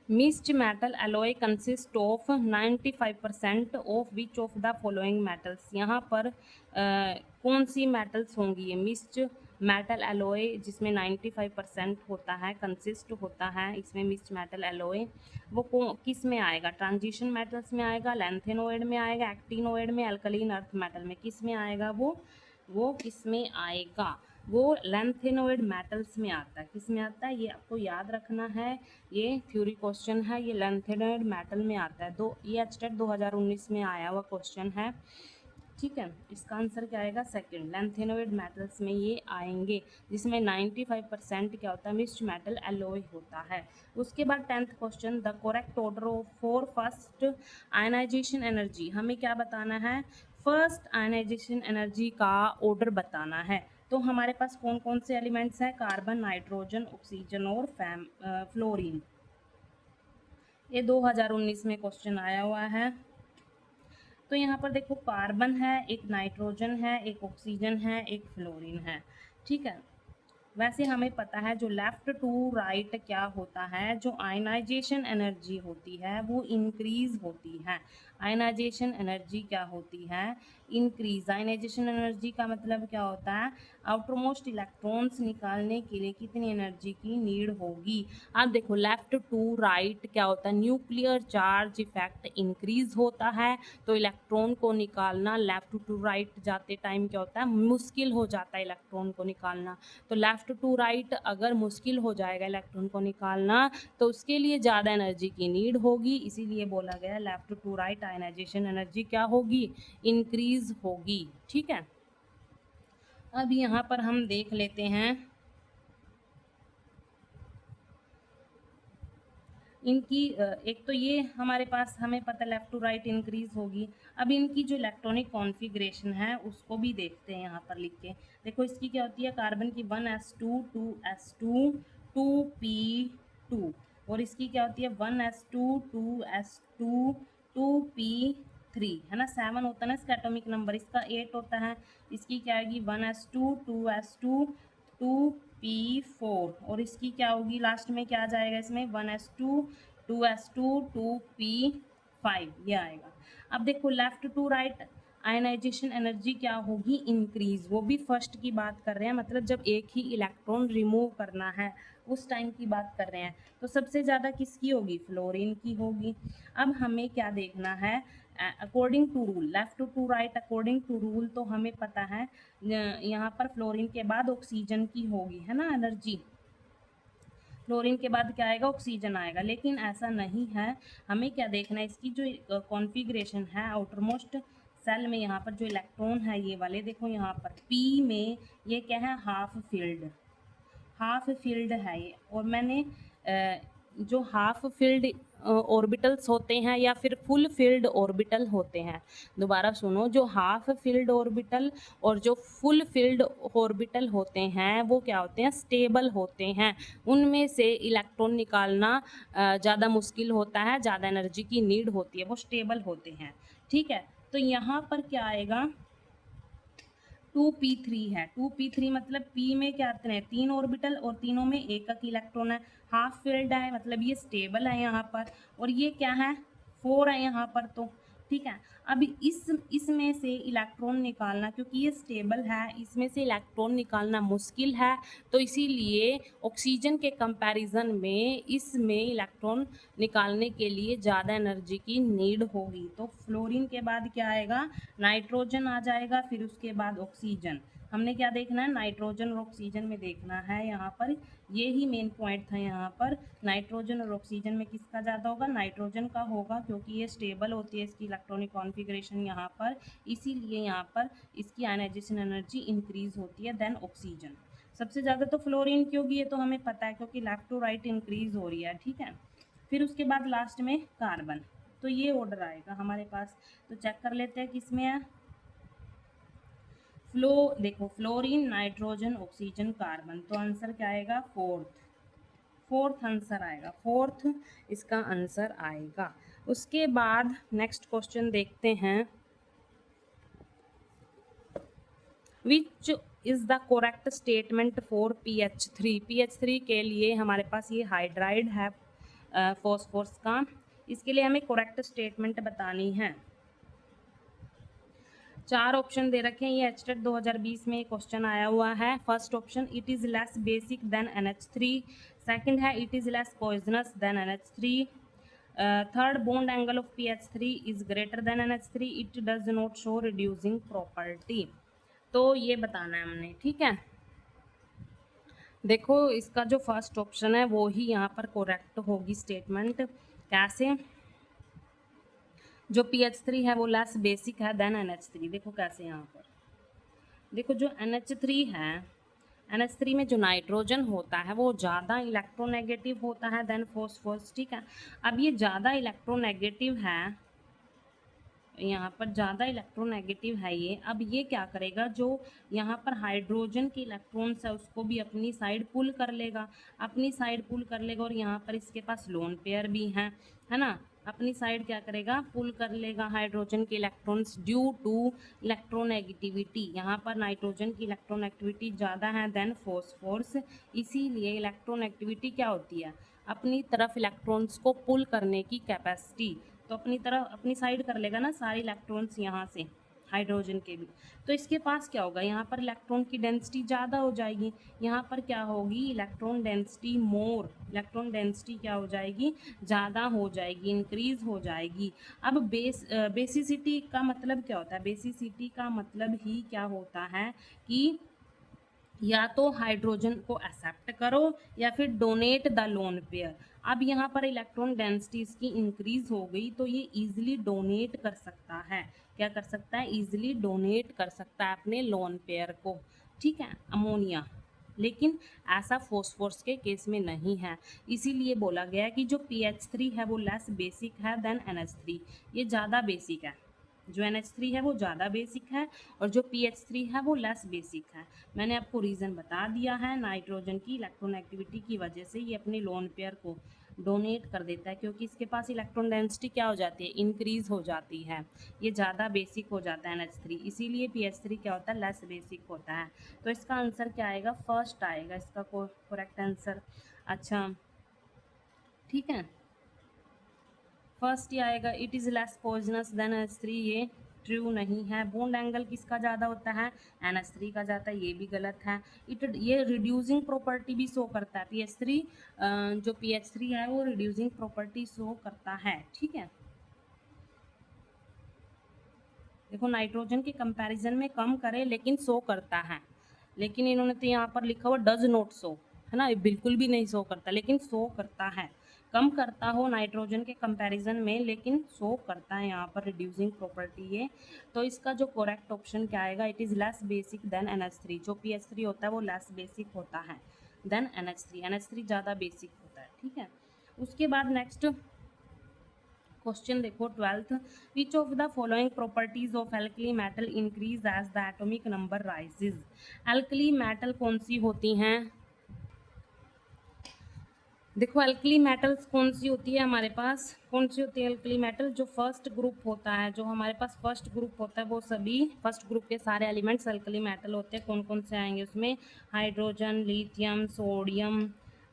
Mixed metal alloy consist of 95% of which of the following metals. यहाँ पर कौन सी मेटल्स होंगी ये मिक्स्ड मेटल एलॉय, जिसमें 95% होता है, कंसिस्ट होता है इसमें मिक्स्ड मेटल एलॉय, वो किस में आएगा, ट्रांजिशन मेटल्स में आएगा, लैंथेनोइड में आएगा, एक्टिनोइड में, अल्कलीन अर्थ मेटल में, किस में आएगा वो किस में आएगा, वो लैंथेनोइड मेटल्स में आता है। किस में आता है, ये आपको याद रखना है, ये थ्योरी क्वेश्चन है, ये लैंथेनोइड मेटल में आता है। ये एचटेट 2019 में आया हुआ क्वेश्चन है। ठीक है, इसका आंसर क्या आएगा, सेकंड, लैंथेनोइड मेटल्स में ये आएंगे, जिसमें 95% क्या होता है, मिक्स्ड मेटल एलॉय होता है। उसके बाद 10th question, the correct order for first ionisation energy. हमें क्या बताना है, फर्स्ट आयनाइजेशन एनर्जी का ऑर्डर बताना है। तो हमारे पास कौन कौन से एलिमेंट्स हैं, कार्बन, नाइट्रोजन, ऑक्सीजन और फ्लोरीन। ये 2019 में क्वेश्चन आया हुआ है। तो यहाँ पर देखो कार्बन है, एक नाइट्रोजन है, एक ऑक्सीजन है, एक फ्लोरीन है। ठीक है, वैसे हमें पता है जो लेफ्ट टू राइट क्या होता है, जो आयनाइजेशन एनर्जी होती है वो इंक्रीज होती है। आयनाइजेशन एनर्जी क्या होती है, इंक्रीज। आयनाइजेशन एनर्जी का मतलब क्या होता है, आउटरमोस्ट इलेक्ट्रॉन्स निकालने के लिए कितनी एनर्जी की नीड होगी। अब देखो लेफ्ट टू राइट क्या होता है, न्यूक्लियर चार्ज इफेक्ट इंक्रीज होता है, तो इलेक्ट्रॉन को निकालना लेफ्ट टू राइट जाते टाइम क्या होता है, मुश्किल हो जाता है इलेक्ट्रॉन को निकालना। तो लेफ्ट टू राइट अगर मुश्किल हो जाएगा इलेक्ट्रॉन को निकालना, तो उसके लिए ज़्यादा एनर्जी की नीड होगी, इसीलिए बोला गया left to right ionisation energy क्या होगी, इंक्रीज होगी। ठीक है, अब यहाँ पर हम देख लेते हैं इनकी, एक तो ये हमारे पास हमें पता लेफ्ट टू राइट इंक्रीज होगी। अब इनकी जो इलेक्ट्रॉनिक कॉन्फ़िगरेशन है उसको भी देखते हैं यहाँ पर लिख के। देखो इसकी क्या होती है, कार्बन की 1s2 2s2 2p2, और इसकी क्या होती है 1s2 2s2 2p3, है ना, 7 होता है ना इसका एटॉमिक नंबर, इसका 8 होता है। इसकी क्या आएगी 1s2 2s2 2p4, और इसकी क्या होगी लास्ट में क्या आ जाएगा इसमें 1s2 2s2 2p5, ये आएगा। अब देखो left to right ionisation energy क्या होगी, इंक्रीज। वो भी फर्स्ट की बात कर रहे हैं, मतलब जब एक ही इलेक्ट्रॉन रिमूव करना है उस टाइम की बात कर रहे हैं। तो सबसे ज़्यादा किसकी होगी, फ्लोरीन की होगी। अब हमें क्या देखना है, according to rule, left to right according to rule, तो हमें पता है यहाँ पर फ्लोरीन के बाद ऑक्सीजन की होगी, है ना एनर्जी। फ्लोरीन के बाद क्या आएगा, ऑक्सीजन आएगा, लेकिन ऐसा नहीं है। हमें क्या देखना है, इसकी जो कॉन्फ़िगरेशन है आउटरमोस्ट सेल में, यहाँ पर जो इलेक्ट्रॉन है ये वाले, देखो यहाँ पर पी में ये क्या है, हाफ फील्ड है ये। और मैंने जो हाफ फील्ड ऑर्बिटल्स होते हैं या फिर फुल फिल्ड ऑर्बिटल होते हैं। दोबारा सुनो, जो हाफ फिल्ड ऑर्बिटल और जो फुल फिल्ड ऑर्बिटल होते हैं वो क्या होते हैं, स्टेबल होते हैं। उनमें से इलेक्ट्रॉन निकालना ज़्यादा मुश्किल होता है, ज़्यादा एनर्जी की नीड होती है, वो स्टेबल होते हैं। ठीक है, तो यहाँ पर क्या आएगा, 2p3 है। 2p3 मतलब p में क्या आते हैं, 3 ऑर्बिटल और तीनों में एकक इलेक्ट्रॉन है। हाफ फिल्ड है मतलब ये स्टेबल है यहाँ पर, और ये क्या है, 4 है यहाँ पर। तो ठीक है, अब इसमें से इलेक्ट्रॉन निकालना, क्योंकि ये स्टेबल है, इसमें से इलेक्ट्रॉन निकालना मुश्किल है, तो इसीलिए ऑक्सीजन के कंपैरिजन में इसमें इलेक्ट्रॉन निकालने के लिए ज़्यादा एनर्जी की नीड होगी। तो फ्लोरीन के बाद क्या आएगा, नाइट्रोजन आ जाएगा, फिर उसके बाद ऑक्सीजन। हमने क्या देखना है, नाइट्रोजन और ऑक्सीजन में देखना है यहाँ पर, ये ही मेन पॉइंट था यहाँ पर। नाइट्रोजन और ऑक्सीजन में किसका ज़्यादा होगा, नाइट्रोजन का होगा, क्योंकि ये स्टेबल होती है इसकी इलेक्ट्रॉनिक कॉन्फ़िगरेशन यहाँ पर, इसीलिए यहाँ पर इसकी आयनाइजेशन एनर्जी इंक्रीज होती है देन ऑक्सीजन। सबसे ज़्यादा तो फ्लोरीन की होगी, ये तो हमें पता है, क्योंकि लेफ्ट टू राइट इंक्रीज हो रही है। ठीक है, फिर उसके बाद लास्ट में कार्बन। तो ये ऑर्डर आएगा हमारे पास। तो चेक कर लेते हैं किसमें है। देखो, फ्लोरीन, नाइट्रोजन, ऑक्सीजन, कार्बन, तो आंसर क्या आएगा, फोर्थ आंसर आएगा, फोर्थ इसका आंसर आएगा। उसके बाद नेक्स्ट क्वेश्चन देखते हैं, which is the correct statement for pH3। pH3 के लिए हमारे पास ये हाइड्राइड है फॉस्फोरस का, इसके लिए हमें करेक्ट स्टेटमेंट बतानी है। 4 ऑप्शन दे रखे हैं, ये एचटेट 2020 में क्वेश्चन आया हुआ है। First option, it is less basic than NH3। Second है, it is less poisonous than NH3। Third, bond angle of pH3 is greater than NH3, it does not show reducing property. तो ये बताना है हमने। ठीक है, देखो इसका जो फर्स्ट ऑप्शन है वो ही यहाँ पर करेक्ट होगी स्टेटमेंट। कैसे, जो pH3 है वो लेस बेसिक है देन NH3। देखो कैसे, यहाँ पर देखो, जो NH3 है, NH3 में जो नाइट्रोजन होता है वो ज़्यादा इलेक्ट्रोनेगेटिव होता है देन फॉस्फोरस। ठीक है, अब ये ज़्यादा इलेक्ट्रोनेगेटिव है, यहाँ पर ज़्यादा इलेक्ट्रोनेगेटिव है ये। अब ये क्या करेगा, जो यहाँ पर हाइड्रोजन के इलेक्ट्रॉन्स है उसको भी अपनी साइड पुल कर लेगा, अपनी साइड पुल कर लेगा, और यहाँ पर इसके पास लोन पेयर भी हैं, है ना, अपनी साइड क्या करेगा, पुल कर लेगा हाइड्रोजन के इलेक्ट्रॉन्स ड्यू टू इलेक्ट्रोनेगेटिविटी। यहाँ पर नाइट्रोजन की इलेक्ट्रोनेगेटिविटी ज़्यादा है देन फॉस्फोरस, इसीलिए इलेक्ट्रोनेगेटिविटी क्या होती है, अपनी तरफ इलेक्ट्रॉन्स को पुल करने की कैपेसिटी। तो अपनी तरफ, अपनी साइड कर लेगा ना सारे इलेक्ट्रॉन्स यहाँ से, हाइड्रोजन के भी। तो इसके पास क्या होगा, यहाँ पर इलेक्ट्रॉन की डेंसिटी ज़्यादा हो जाएगी, यहाँ पर क्या होगी, इलेक्ट्रॉन डेंसिटी मोर, इलेक्ट्रॉन डेंसिटी क्या हो जाएगी, ज़्यादा हो जाएगी, इंक्रीज हो जाएगी। अब बेसिसिटी का मतलब क्या होता है, बेसिसिटी का मतलब ही क्या होता है कि या तो हाइड्रोजन को एक्सेप्ट करो या फिर डोनेट द लोन पेयर। अब यहाँ पर इलेक्ट्रॉन डेंसिटी इसकी इंक्रीज हो गई, तो ये इजीली डोनेट कर सकता है, क्या कर सकता है, इजीली डोनेट कर सकता है अपने लोन पेयर को। ठीक है, अमोनिया, लेकिन ऐसा फॉस्फोरस के केस में नहीं है, इसीलिए बोला गया कि जो pH3 है वो लेस बेसिक है देन NH3, ये ज़्यादा बेसिक है। जो NH3 है वो ज़्यादा बेसिक है और जो pH3 है वो लेस बेसिक है। मैंने आपको रीज़न बता दिया है, नाइट्रोजन की इलेक्ट्रोनेगेटिविटी की वजह से ये अपने लोन पेयर को डोनेट कर देता है, क्योंकि इसके पास इलेक्ट्रॉन डेंसिटी क्या हो जाती है, इंक्रीज हो जाती है, ये ज़्यादा बेसिक हो जाता है NH3, इसीलिए pH3 क्या होता है, लेस बेसिक होता है। तो इसका आंसर क्या आएगा, फर्स्ट आएगा इसका करेक्ट आंसर। अच्छा, ठीक है, फर्स्ट ही आएगा, it is less poisonous than NH3, ये ट्रू नहीं है। बॉन्ड एंगल किसका ज़्यादा होता है, NH3 का ज़्यादा है, ये भी गलत है। ये रिड्यूसिंग प्रॉपर्टी भी शो करता है, pH3 जो pH3 है वो रिड्यूसिंग प्रॉपर्टी शो करता है। ठीक है, देखो नाइट्रोजन के कंपैरिजन में कम करे लेकिन शो करता है, लेकिन इन्होंने तो यहाँ पर लिखा हुआ डज नॉट शो, है ना, बिल्कुल भी नहीं शो करता, लेकिन शो करता है, कम करता हो नाइट्रोजन के कंपैरिजन में लेकिन शो करता है यहाँ पर रिड्यूसिंग प्रॉपर्टी ये। तो इसका जो करेक्ट ऑप्शन क्या आएगा, it is less basic than NH3, जो pH3 होता है वो लेस बेसिक होता है देन NH3, NH3 ज़्यादा बेसिक होता है। ठीक है, उसके बाद नेक्स्ट क्वेश्चन देखो 12th, which of the following properties of alkali metal increase as the atomic number rises. Alkali metal कौन सी होती हैं? देखो एल्कली मेटल्स कौन सी होती है हमारे पास, कौन सी होती है एल्कली मेटल? जो फर्स्ट ग्रुप होता है, जो हमारे पास फर्स्ट ग्रुप होता है वो सभी फर्स्ट ग्रुप के सारे एलिमेंट्स एल्कली मेटल होते हैं। कौन कौन से आएंगे उसमें? Hydrogen, lithium, sodium,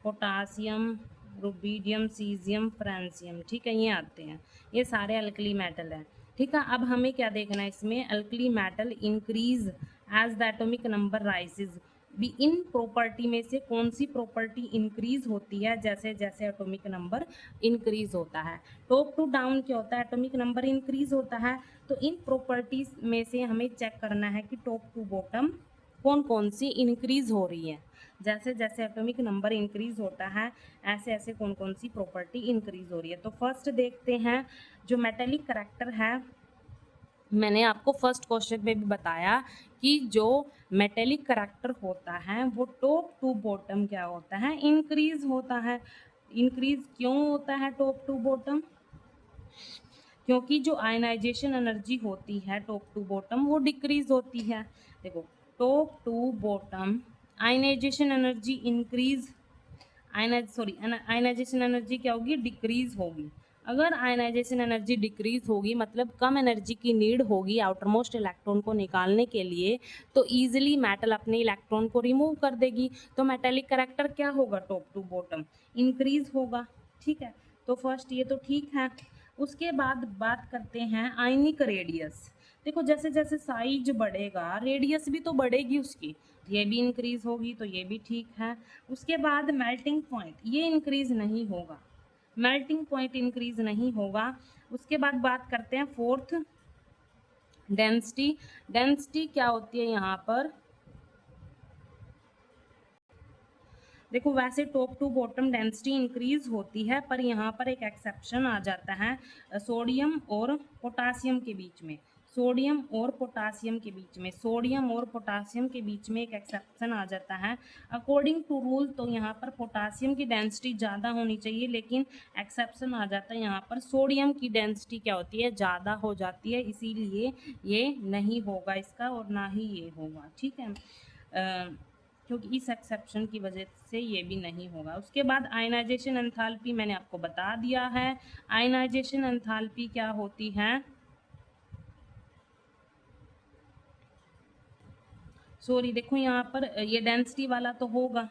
potassium, rubidium, caesium, francium, ठीक है, ये आते हैं, ये सारे अल्कली मेटल हैं। ठीक है, अब हमें क्या देखना है इसमें? Alkali metal increase as the atomic number rises. भी इन प्रॉपर्टी में से कौन सी प्रॉपर्टी इंक्रीज होती है जैसे जैसे एटॉमिक नंबर इंक्रीज होता है? टॉप टू डाउन क्या होता है? एटॉमिक नंबर इंक्रीज होता है। तो इन प्रॉपर्टीज में से हमें चेक करना है कि टॉप टू बॉटम कौन कौन सी इंक्रीज हो रही है। जैसे जैसे एटॉमिक नंबर इंक्रीज होता है ऐसे ऐसे कौन कौन सी प्रॉपर्टी इंक्रीज हो रही है। तो फर्स्ट देखते हैं, जो मेटेलिक करैक्टर है, मैंने आपको फर्स्ट क्वेश्चन में भी बताया कि जो मेटेलिक करैक्टर होता है वो टॉप टू बॉटम क्या होता है? इंक्रीज होता है। इंक्रीज क्यों होता है टॉप टू बॉटम? क्योंकि जो आयनाइजेशन एनर्जी होती है टॉप टू बॉटम वो डिक्रीज होती है। देखो top to bottom ionisation energy increase, ionisation energy क्या होगी? डिक्रीज होगी। अगर आयनाइजेशन एनर्जी डिक्रीज होगी मतलब कम एनर्जी की नीड होगी आउटर मोस्ट इलेक्ट्रॉन को निकालने के लिए, तो ईजिली मेटल अपने इलेक्ट्रॉन को रिमूव कर देगी। तो मेटेलिक करैक्टर क्या होगा? टॉप टू बॉटम इंक्रीज होगा। ठीक है, तो फर्स्ट ये तो ठीक है। उसके बाद बात करते हैं आयनिक रेडियस। देखो जैसे जैसे साइज बढ़ेगा रेडियस भी तो बढ़ेगी उसकी, ये भी इंक्रीज होगी, तो ये भी ठीक है। उसके बाद मेल्टिंग पॉइंट, ये इंक्रीज नहीं होगा, मेल्टिंग पॉइंट इंक्रीज नहीं होगा। उसके बाद बात करते हैं फोर्थ, डेंसिटी। डेंसिटी क्या होती है यहाँ पर? देखो वैसे top to bottom density increase होती है, पर यहाँ पर एक एक्सेप्शन आ जाता है सोडियम और पोटासियम के बीच में। सोडियम और पोटासियम के बीच में, सोडियम और पोटासियम के बीच में एक एक्सेप्शन आ जाता है। अकॉर्डिंग टू रूल तो यहाँ पर पोटासियम की डेंसिटी ज़्यादा होनी चाहिए, लेकिन एक्सेप्शन आ जाता है यहाँ पर सोडियम की डेंसिटी क्या होती है? ज़्यादा हो जाती है, इसीलिए ये नहीं होगा इसका और ना ही ये होगा। ठीक है, क्योंकि इस एक्सेप्शन की वजह से ये भी नहीं होगा। उसके बाद आयनाइजेशन एंथैल्पी मैंने आपको बता दिया है। आयनाइजेशन एंथैल्पी क्या होती है? सॉरी, देखो यहाँ पर ये डेंसिटी वाला तो होगा,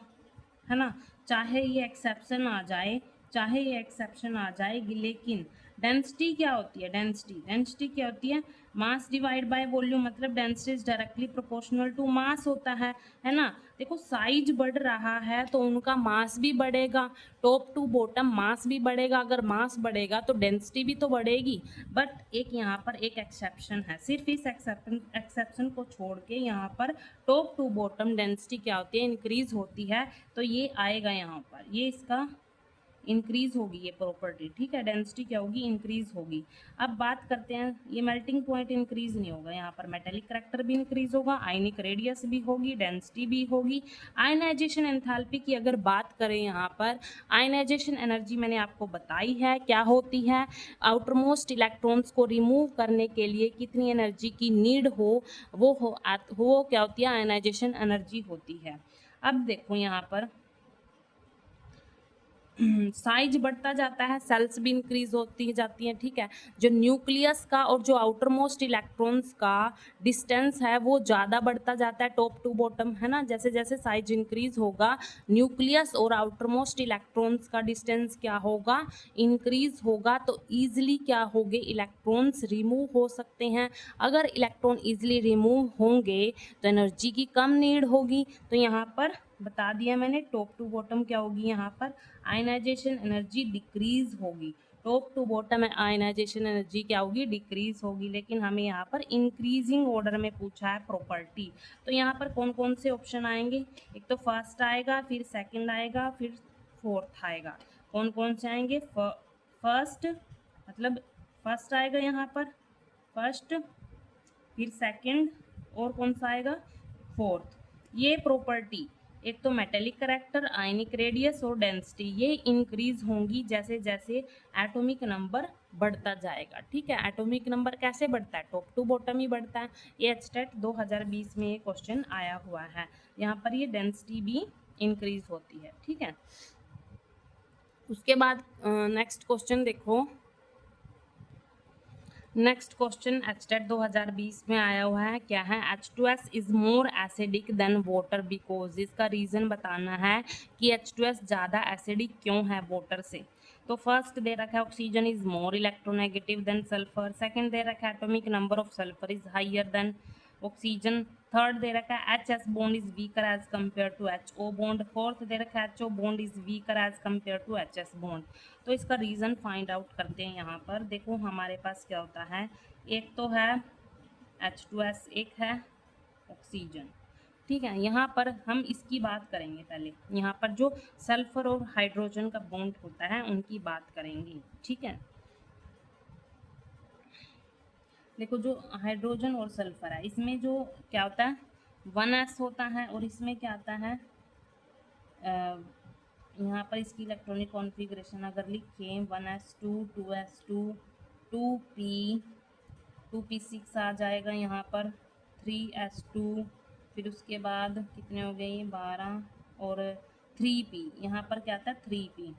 है ना, चाहे ये एक्सेप्शन आ जाए, चाहे ये एक्सेप्शन आ जाएगी, लेकिन डेंसिटी क्या होती है? डेंसिटी क्या होती है? मास डिवाइड बाय वॉल्यूम, मतलब density is directly proportional to mass होता है ना। देखो साइज बढ़ रहा है तो उनका मास भी बढ़ेगा, टॉप टू बॉटम मास भी बढ़ेगा। अगर मास बढ़ेगा तो डेंसिटी भी तो बढ़ेगी। बट एक यहाँ पर एक एक्सेप्शन है, सिर्फ इस एक्सेप्शन को छोड़ के यहाँ पर टॉप टू बॉटम डेंसिटी क्या होती है? इंक्रीज होती है। तो ये आएगा यहाँ पर, ये इसका इंक्रीज होगी ये प्रॉपर्टी। ठीक है, डेंसिटी क्या होगी? इंक्रीज होगी। अब बात करते हैं, ये मेल्टिंग पॉइंट इंक्रीज नहीं होगा, यहाँ पर मेटेलिक करैक्टर भी इंक्रीज होगा, आयनिक रेडियस भी होगी, डेंसिटी भी होगी। आयनाइजेशन एंथैल्पी की अगर बात करें, यहाँ पर आयनाइजेशन एनर्जी मैंने आपको बताई है क्या होती है। आउटर मोस्ट इलेक्ट्रॉन्स को रिमूव करने के लिए कितनी एनर्जी की नीड हो वो क्या होती है? आयनाइजेशन एनर्जी होती है। अब देखो यहाँ पर साइज बढ़ता जाता है, सेल्स भी इंक्रीज होती जाती हैं। ठीक है, जो न्यूक्लियस का और जो आउटर मोस्ट इलेक्ट्रॉन्स का डिस्टेंस है वो ज़्यादा बढ़ता जाता है टॉप टू बॉटम, है ना। जैसे जैसे साइज इंक्रीज होगा न्यूक्लियस और आउटर मोस्ट इलेक्ट्रॉन्स का डिस्टेंस क्या होगा? इंक्रीज होगा। तो ईजिली क्या होंगे? इलेक्ट्रॉन्स रिमूव हो सकते हैं। अगर इलेक्ट्रॉन ईजिली रिमूव होंगे तो एनर्जी की कम नीड होगी। तो यहाँ पर बता दिया मैंने, टॉप टू बॉटम क्या होगी? यहाँ पर आयनाइजेशन एनर्जी डिक्रीज होगी। टॉप टू बॉटम में आयनाइजेशन एनर्जी क्या होगी? डिक्रीज होगी। लेकिन हमें यहाँ पर इंक्रीजिंग ऑर्डर में पूछा है प्रॉपर्टी, तो यहाँ पर कौन कौन से ऑप्शन आएंगे? एक तो फर्स्ट आएगा, फिर सेकंड आएगा, फिर फोर्थ आएगा। कौन कौन से आएंगे? फर्स्ट, मतलब फर्स्ट आएगा यहाँ पर, फर्स्ट, फिर सेकंड, और कौन सा आएगा? फोर्थ। ये प्रॉपर्टी एक तो मेटेलिक करैक्टर, आयनिक रेडियस और डेंसिटी, ये इंक्रीज होंगी जैसे जैसे एटॉमिक नंबर बढ़ता जाएगा। ठीक है, एटॉमिक नंबर कैसे बढ़ता है, टॉप टू बॉटम ही बढ़ता है। ये एचटेट 2020 में ये क्वेश्चन आया हुआ है, यहाँ पर ये डेंसिटी भी इंक्रीज होती है। ठीक है, उसके बाद नेक्स्ट क्वेश्चन देखो, नेक्स्ट क्वेश्चन एचटेट 2020 में आया हुआ है, क्या है, H2S is more acidic then water because, इसका रीजन बताना है कि H2S ज़्यादा एसिडिक क्यों है वाटर से। तो फर्स्ट दे रखा है oxygen is more electronegative than sulphur, second दे रखा है atomic number of sulphur is higher than oxygen, third दे रखा है H S bond is weaker as compare to H O bond, fourth दे रखा है H O bond is weaker as compare to H S bond. तो इसका reason find out करते हैं। यहाँ पर देखो हमारे पास क्या होता है, एक तो है H2S, एक है ऑक्सीजन। ठीक है, यहाँ पर हम इसकी बात करेंगे पहले, यहाँ पर जो सल्फर और हाइड्रोजन का बॉन्ड होता है उनकी बात करेंगे। ठीक है, देखो जो हाइड्रोजन और सल्फर है, इसमें जो क्या होता है 1s होता है, और इसमें क्या आता है यहाँ पर इसकी इलेक्ट्रॉनिक कॉन्फ़िगरेशन अगर लिखें 1s2 2s2 2p 2p6 आ जाएगा, यहाँ पर 3s2, फिर उसके बाद कितने हो गए 12, और 3p, यहाँ पर क्या आता है 3p।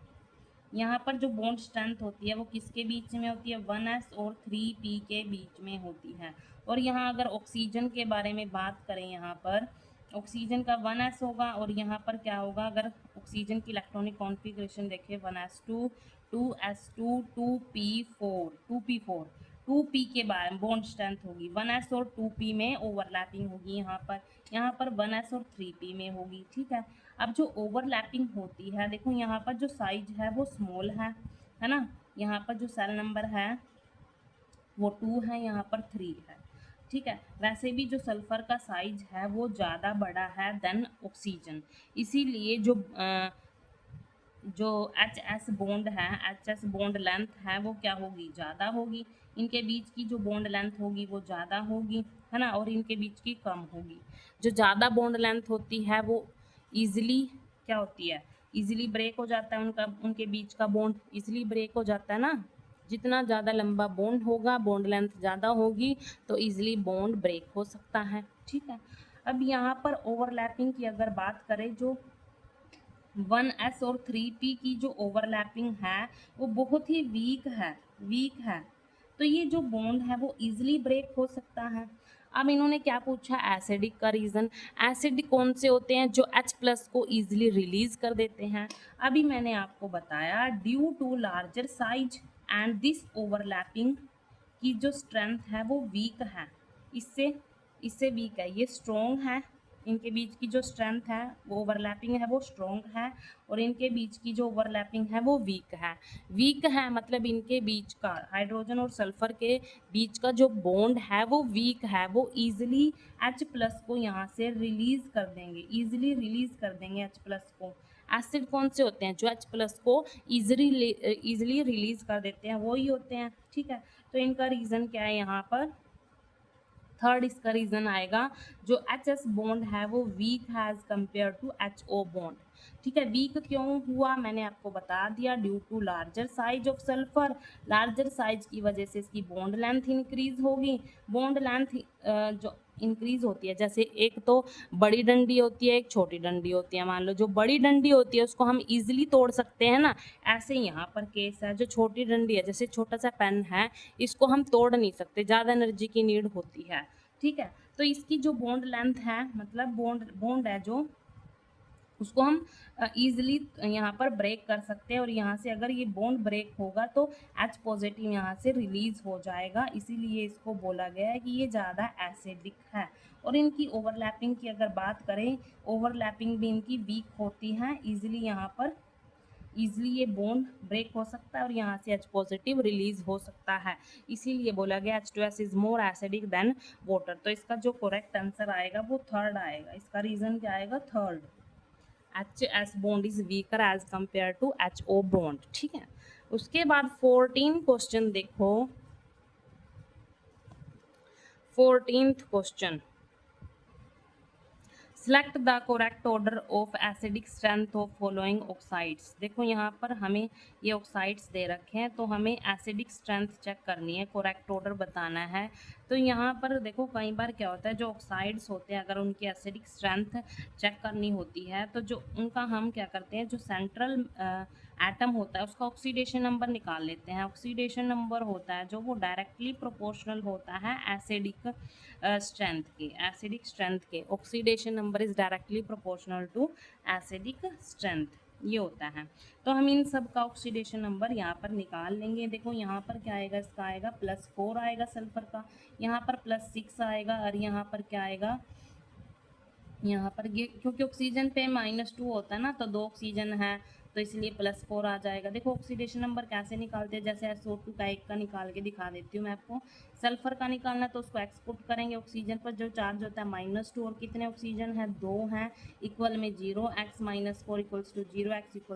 यहाँ पर जो बॉन्ड स्ट्रेंथ होती है वो किसके बीच में होती है, 1s और 3p के बीच में होती है। और यहाँ अगर ऑक्सीजन के बारे में बात करें, यहाँ पर ऑक्सीजन का 1s होगा, और यहाँ पर क्या होगा, अगर ऑक्सीजन की इलेक्ट्रॉनिक कॉन्फ़िगरेशन देखें 1s2 2s2 2p4 2p4 2p के बारे में बॉन्ड स्ट्रेंथ होगी, 1s और 2p में ओवरलैपिंग होगी, यहाँ पर 1s और 3p में होगी। ठीक है, अब जो ओवरलैपिंग होती है, देखो यहाँ पर जो साइज है वो स्मॉल है ना, यहाँ पर जो सेल नंबर है वो 2 है, यहाँ पर 3 है। ठीक है, वैसे भी जो सल्फर का साइज है वो ज़्यादा बड़ा है देन ऑक्सीजन, इसीलिए जो एच एस बॉन्ड है, एच एस बॉन्ड लेंथ है वो क्या होगी, ज़्यादा होगी, इनके बीच की जो बॉन्ड लेंथ होगी वो ज़्यादा होगी, है ना, और इनके बीच की कम होगी। जो ज़्यादा बॉन्ड लेंथ होती है वो ईजिली क्या होती है, ईजिली ब्रेक हो जाता है, उनके बीच का बॉन्ड ईजिली ब्रेक हो जाता है ना, जितना ज़्यादा लंबा बॉन्ड होगा, बॉन्ड लेंथ ज़्यादा होगी, तो ईजिली बॉन्ड ब्रेक हो सकता है। ठीक है, अब यहाँ पर ओवरलैपिंग की अगर बात करें, जो 1s और 3p की जो ओवरलैपिंग है वो बहुत ही वीक है, तो ये जो बॉन्ड है वो इजीली ब्रेक हो सकता है। अब इन्होंने क्या पूछा, एसिडिक का रीज़न, एसिड कौन से होते हैं, जो H+ को इजीली रिलीज कर देते हैं। अभी मैंने आपको बताया due to larger size and this overlapping की जो स्ट्रेंथ है वो वीक है, इससे इससे वीक है, ये स्ट्रॉन्ग है, इनके बीच की जो स्ट्रेंथ है वो ओवरलैपिंग है वो स्ट्रॉन्ग है, और इनके बीच की जो ओवरलैपिंग है वो वीक है मतलब इनके बीच का हाइड्रोजन और सल्फर के बीच का जो बॉन्ड है वो वीक है, वो ईजिली H+ को यहाँ से रिलीज कर देंगे, ईजिली रिलीज कर देंगे H+ को। एसिड कौन से होते हैं, जो H+ को ईजिली रिलीज कर देते हैं वो ही होते हैं। ठीक है, तो इनका रीज़न क्या है, यहाँ पर थर्ड इसका रीज़न आएगा, जो HS बॉन्ड है वो वीक है as compare to HO bond. ठीक है, वीक क्यों हुआ मैंने आपको बता दिया, due to larger size of sulphur, larger size की वजह से इसकी बॉन्ड लेंथ इंक्रीज होगी, बॉन्ड लेंथ जो इंक्रीज होती है, जैसे एक तो बड़ी डंडी होती है, एक छोटी डंडी होती है, मान लो जो बड़ी डंडी होती है उसको हम इजीली तोड़ सकते हैं ना, ऐसे यहाँ पर केस है, जो छोटी डंडी है, जैसे छोटा सा पेन है, इसको हम तोड़ नहीं सकते, ज़्यादा एनर्जी की नीड होती है। ठीक है, तो इसकी जो बॉन्ड लेंथ है, मतलब बॉन्ड है जो, उसको हम ईजिली यहाँ पर ब्रेक कर सकते हैं, और यहाँ से अगर ये बॉन्ड ब्रेक होगा तो H+ यहाँ से रिलीज हो जाएगा, इसीलिए इसको बोला गया है कि ये ज़्यादा एसिडिक है। और इनकी ओवरलैपिंग की अगर बात करें, ओवरलैपिंग भी इनकी वीक होती है, ईजिली यहाँ पर ईजिली ये बॉन्ड ब्रेक हो सकता है, और यहाँ से H+ रिलीज हो सकता है, इसीलिए बोला गया H2S is more acidic then water. तो इसका जो करेक्ट आंसर आएगा वो थर्ड आएगा, इसका रीज़न क्या आएगा, third, HS bond is weaker as compare to HO bond. ठीक है, उसके बाद 14 क्वेश्चन देखो, 14th question, select the correct order of acidic strength of following oxides. देखो यहाँ पर हमें ये ऑक्साइड्स दे रखे हैं, तो हमें एसिडिक स्ट्रेंथ चेक करनी है, करेक्ट ऑर्डर बताना है। तो यहाँ पर देखो कई बार क्या होता है, जो ऑक्साइड्स होते हैं अगर उनकी एसिडिक स्ट्रेंथ चेक करनी होती है तो जो उनका हम क्या करते हैं, जो सेंट्रल एटम होता है उसका ऑक्सीडेशन नंबर निकाल लेते हैं। ऑक्सीडेशन नंबर होता है जो वो डायरेक्टली प्रोपोर्शनल होता है एसिडिक स्ट्रेंथ के। एसिडिक स्ट्रेंथ के oxidation number is directly proportional to acidic strength, ये होता है। तो हम इन सब का ऑक्सीडेशन नंबर यहाँ पर निकाल लेंगे। देखो यहाँ पर क्या आएगा, इसका आएगा +4 आएगा सल्फर का, यहाँ पर +6 आएगा, और यहाँ पर क्या आएगा, यहाँ पर ये क्योंकि ऑक्सीजन पे -2 होता है ना, तो 2 ऑक्सीजन है तो इसलिए +4 आ जाएगा। देखो ऑक्सीडेशन नंबर कैसे निकालते हैं, जैसे SO2 का एक का निकाल के दिखा देती हूँ मैं आपको। सल्फर का निकालना है तो उसको एक्सपोर्ट करेंगे, ऑक्सीजन पर जो चार्ज होता है -2, और कितने ऑक्सीजन है, 2 हैं, इक्वल में 0, x - 4 = 0, x =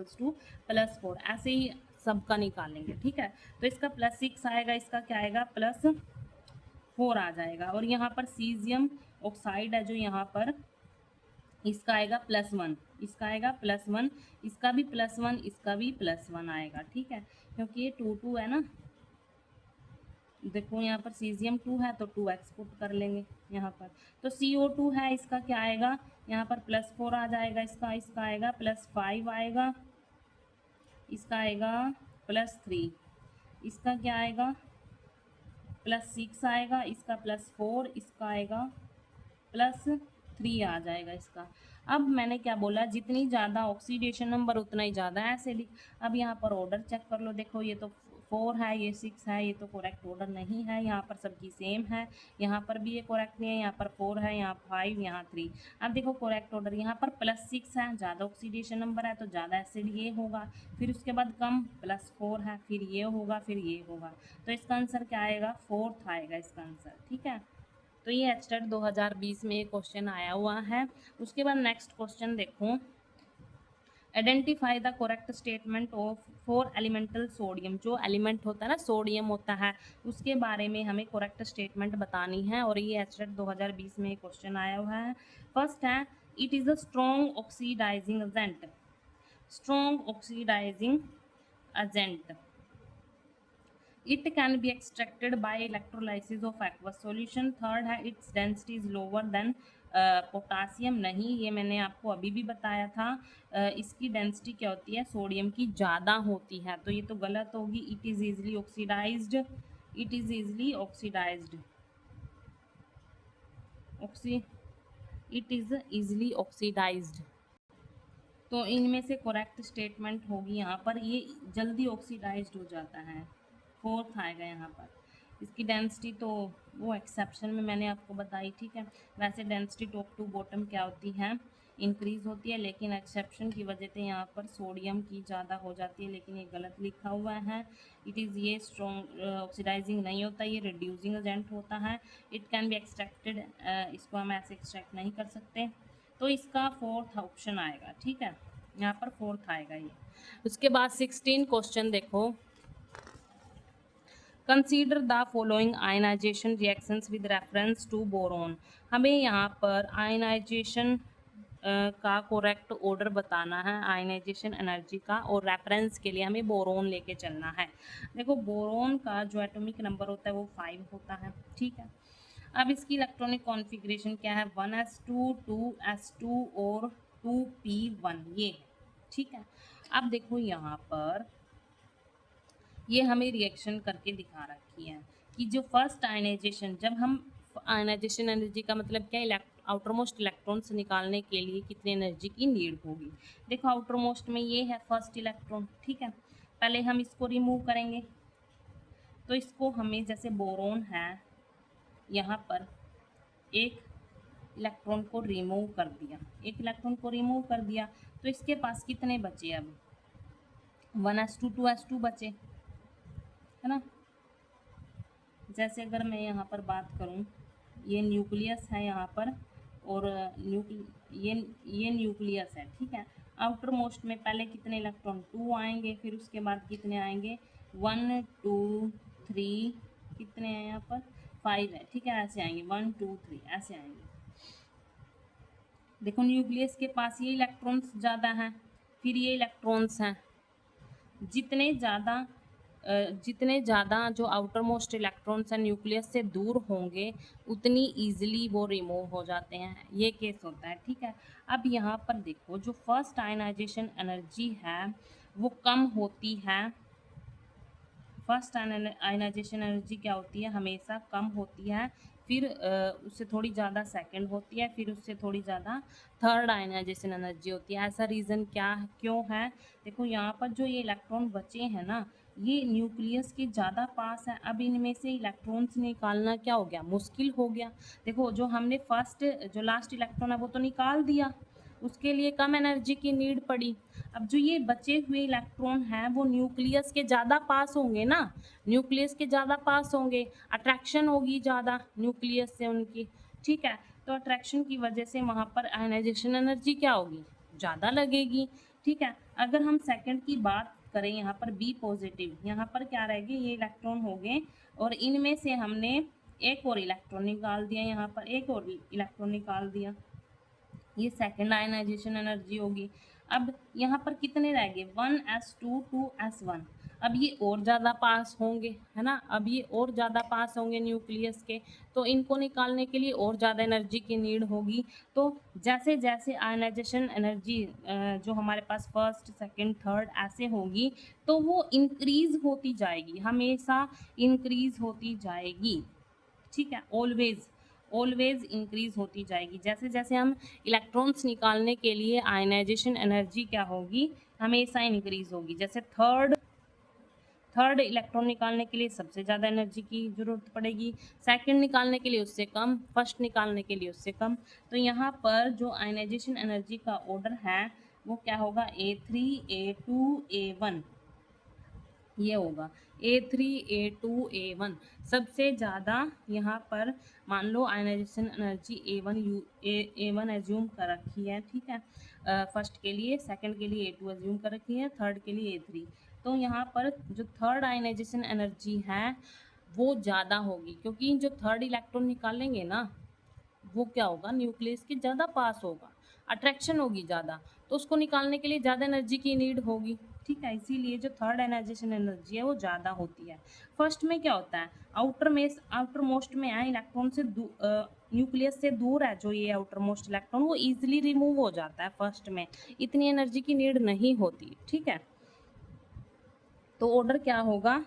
+4, ऐसे ही सबका निकालेंगे। ठीक है, तो इसका +6 आएगा, इसका क्या आएगा, +4 आ जाएगा। और यहाँ पर सीजियम ऑक्साइड है जो यहाँ पर, इसका आएगा +1, इसका आएगा +1, इसका भी +1, इसका भी +1 आएगा। ठीक है, क्योंकि ये 2 है ना। देखो यहाँ पर सीजियम 2 है तो 2 एक्सपोर्ट कर लेंगे यहाँ पर। तो CO2 है, इसका क्या आएगा, यहाँ पर +4 आ जाएगा, इसका इसका आएगा +5 आएगा, इसका आएगा +3, इसका क्या आएगा +6 आएगा, इसका +4, इसका आएगा +3 आ जाएगा इसका। अब मैंने क्या बोला, जितनी ज़्यादा ऑक्सीडेशन नंबर उतना ही ज़्यादा एसिडिक। अब यहाँ पर ऑर्डर चेक कर लो, देखो ये तो 4 है, ये 6 है, ये तो करेक्ट ऑर्डर नहीं है। यहाँ पर सबकी सेम है, यहाँ पर भी ये करेक्ट नहीं है, यहाँ पर 4 है, यहाँ 5, यहाँ 3। अब देखो करेक्ट ऑर्डर, यहाँ पर +6 है, ज़्यादा ऑक्सीडेशन नंबर है तो ज़्यादा एसिड ये होगा, फिर उसके बाद कम +4 है, फिर ये होगा, फिर ये होगा। तो इसका आंसर क्या आएगा, 4th आएगा इसका आंसर। ठीक है, तो ये एचटेट 2020 में एक क्वेश्चन आया हुआ है। उसके बाद नेक्स्ट क्वेश्चन देखो, identify the correct statement of for elemental sodium. जो एलिमेंट होता है ना, सोडियम होता है, उसके बारे में हमें करेक्ट स्टेटमेंट बतानी है, और ये एचटेट 2020 में एक क्वेश्चन आया हुआ है। फर्स्ट है, it is a strong oxidising agent. Strong oxidising agent, it can be extracted by electrolysis of aqueous solution। Third है, its density is lower than potassium. नहीं, ये मैंने आपको अभी भी बताया था, इसकी डेंसिटी क्या होती है, सोडियम की ज़्यादा होती है, तो ये तो गलत होगी। It is easily oxidised, it is easily oxidised, it is easily oxidised. तो इनमें से करेक्ट स्टेटमेंट होगी यहाँ पर, ये जल्दी ऑक्सीडाइज्ड हो जाता है। 4th आएगा यहाँ पर। इसकी डेंसिटी तो वो एक्सेप्शन में मैंने आपको बताई। ठीक है, वैसे डेंसिटी टॉप टू बॉटम क्या होती है, इंक्रीज होती है, लेकिन एक्सेप्शन की वजह से यहाँ पर सोडियम की ज़्यादा हो जाती है, लेकिन ये गलत लिखा हुआ है। इट इज़, ये स्ट्रॉन्ग ऑक्सीडाइजिंग नहीं होता, ये रिड्यूसिंग एजेंट होता है। इट कैन बी एक्सट्रैक्टेड, इसको हम ऐसे एक्सट्रैक्ट नहीं कर सकते, तो इसका 4th ऑप्शन आएगा। ठीक है, यहाँ पर 4th आएगा ये। उसके बाद 16 क्वेश्चन देखो, consider the following ionisation reactions with reference to boron. हमें यहाँ पर आयनाइजेशन का करेक्ट ऑर्डर बताना है, आयनाइजेशन एनर्जी का, और रेफरेंस के लिए हमें बोरोन लेके चलना है। देखो बोरोन का जो एटॉमिक नंबर होता है वो 5 होता है। ठीक है, अब इसकी इलेक्ट्रॉनिक कॉन्फ़िगरेशन क्या है, 1s2, 2s2 और 2p1, ये है। ठीक है, अब देखो यहाँ पर ये हमें रिएक्शन करके दिखा रखी है कि जो फर्स्ट आयनाइजेशन, जब हम आयनाइजेशन एनर्जी का मतलब क्या, आउटर मोस्ट इलेक्ट्रॉन्स निकालने के लिए कितनी एनर्जी की नीड होगी। देखो आउटर मोस्ट में ये है फर्स्ट इलेक्ट्रॉन। ठीक है, पहले हम इसको रिमूव करेंगे, तो इसको हमें, जैसे बोरोन है, यहाँ पर एक इलेक्ट्रॉन को रिमूव कर दिया, एक इलेक्ट्रॉन को रिमूव कर दिया, तो इसके पास कितने बचे, अब 1s2, 2s2 बचे, है ना। जैसे अगर मैं यहाँ पर बात करूँ, ये न्यूक्लियस है यहाँ पर, और ये न्यूक्लियस है। ठीक है, आउटर मोस्ट में पहले कितने इलेक्ट्रॉन, 2 आएंगे, फिर उसके बाद कितने आएंगे, 1 2 3, कितने हैं यहाँ पर, 5 है। ठीक है, ऐसे आएंगे 1 2 3, ऐसे आएंगे। देखो न्यूक्लियस के पास ये इलेक्ट्रॉन्स ज़्यादा हैं, फिर ये इलेक्ट्रॉन्स हैं, जितने ज़्यादा जो आउटर मोस्ट इलेक्ट्रॉन्स हैं न्यूक्लियस से दूर होंगे उतनी ईजिली वो रिमूव हो जाते हैं, ये केस होता है। ठीक है, अब यहाँ पर देखो जो फर्स्ट आयनाइजेशन एनर्जी है वो कम होती है। फर्स्ट आयनाइजेशन एनर्जी क्या होती है, हमेशा कम होती है, फिर उससे थोड़ी ज़्यादा सेकंड होती है, फिर उससे थोड़ी ज़्यादा थर्ड आयनाइजेशन एनर्जी होती है। ऐसा रीज़न क्यों है, देखो यहाँ पर जो ये इलेक्ट्रॉन बचे हैं ना, ये न्यूक्लियस के ज़्यादा पास है। अब इनमें से इलेक्ट्रॉन्स निकालना क्या हो गया, मुश्किल हो गया। देखो जो हमने जो लास्ट इलेक्ट्रॉन है वो तो निकाल दिया, उसके लिए कम एनर्जी की नीड पड़ी। अब जो ये बचे हुए इलेक्ट्रॉन हैं वो न्यूक्लियस के ज़्यादा पास होंगे ना, न्यूक्लियस के ज़्यादा पास होंगे, अट्रैक्शन होगी ज़्यादा न्यूक्लियस से उनकी। ठीक है, तो अट्रैक्शन की वजह से वहाँ पर आयनाइजेशन एनर्जी क्या होगी, ज़्यादा लगेगी। ठीक है, अगर हम सेकंड की बात करें, यहाँ पर बी पॉजिटिव, यहाँ पर क्या रहेगी, ये इलेक्ट्रॉन हो गए और इनमें से हमने एक और इलेक्ट्रॉन निकाल दिया, यहाँ पर एक और इलेक्ट्रॉन निकाल दिया, ये सेकेंड आयनाइजेशन एनर्जी होगी। अब यहाँ पर कितने रह गए, 1s2 2s1। अब ये और ज़्यादा पास होंगे, है ना, अब ये और ज़्यादा पास होंगे न्यूक्लियस के, तो इनको निकालने के लिए और ज़्यादा एनर्जी की नीड होगी। तो जैसे जैसे आयनाइजेशन एनर्जी जो हमारे पास फर्स्ट सेकंड थर्ड ऐसे होगी तो वो इंक्रीज़ होती जाएगी, हमेशा इंक्रीज़ होती जाएगी। ठीक है, ऑलवेज इंक्रीज होती जाएगी। जैसे जैसे हम इलेक्ट्रॉन्स निकालने के लिए आयनाइजेशन एनर्जी क्या होगी, हमेशा इंक्रीज होगी। जैसे थर्ड इलेक्ट्रॉन निकालने के लिए सबसे ज़्यादा एनर्जी की ज़रूरत पड़ेगी, सेकंड निकालने के लिए उससे कम, फर्स्ट निकालने के लिए उससे कम। तो यहाँ पर जो आयनाइजेशन एनर्जी का ऑर्डर है वो क्या होगा, A3 A2 A1, ये होगा A3 A2 A1। सबसे ज़्यादा यहाँ पर मान लो आयनाइजेशन एनर्जी A1 एज्यूम कर रखी है। ठीक है, फर्स्ट के लिए, सेकंड के लिए A2 एज्यूम कर रखी है, थर्ड के लिए A3। तो यहाँ पर जो थर्ड आयनाइजेशन एनर्जी है वो ज़्यादा होगी, क्योंकि जो थर्ड इलेक्ट्रॉन निकालेंगे ना वो क्या होगा, न्यूक्लियस के ज़्यादा पास होगा, अट्रैक्शन होगी ज़्यादा, तो उसको निकालने के लिए ज़्यादा एनर्जी की नीड होगी। ठीक है, इसीलिए जो थर्ड एनाइजेशन एनर्जी है वो ज़्यादा होती है। फर्स्ट में क्या होता है, आउटर मोस्ट में है, इलेक्ट्रॉन से न्यूक्लियस से दूर है जो ये आउटर मोस्ट इलेक्ट्रॉन, वो ईजिली रिमूव हो जाता है फर्स्ट में, इतनी एनर्जी की नीड नहीं होती। ठीक है, तो ऑर्डर क्या होगा,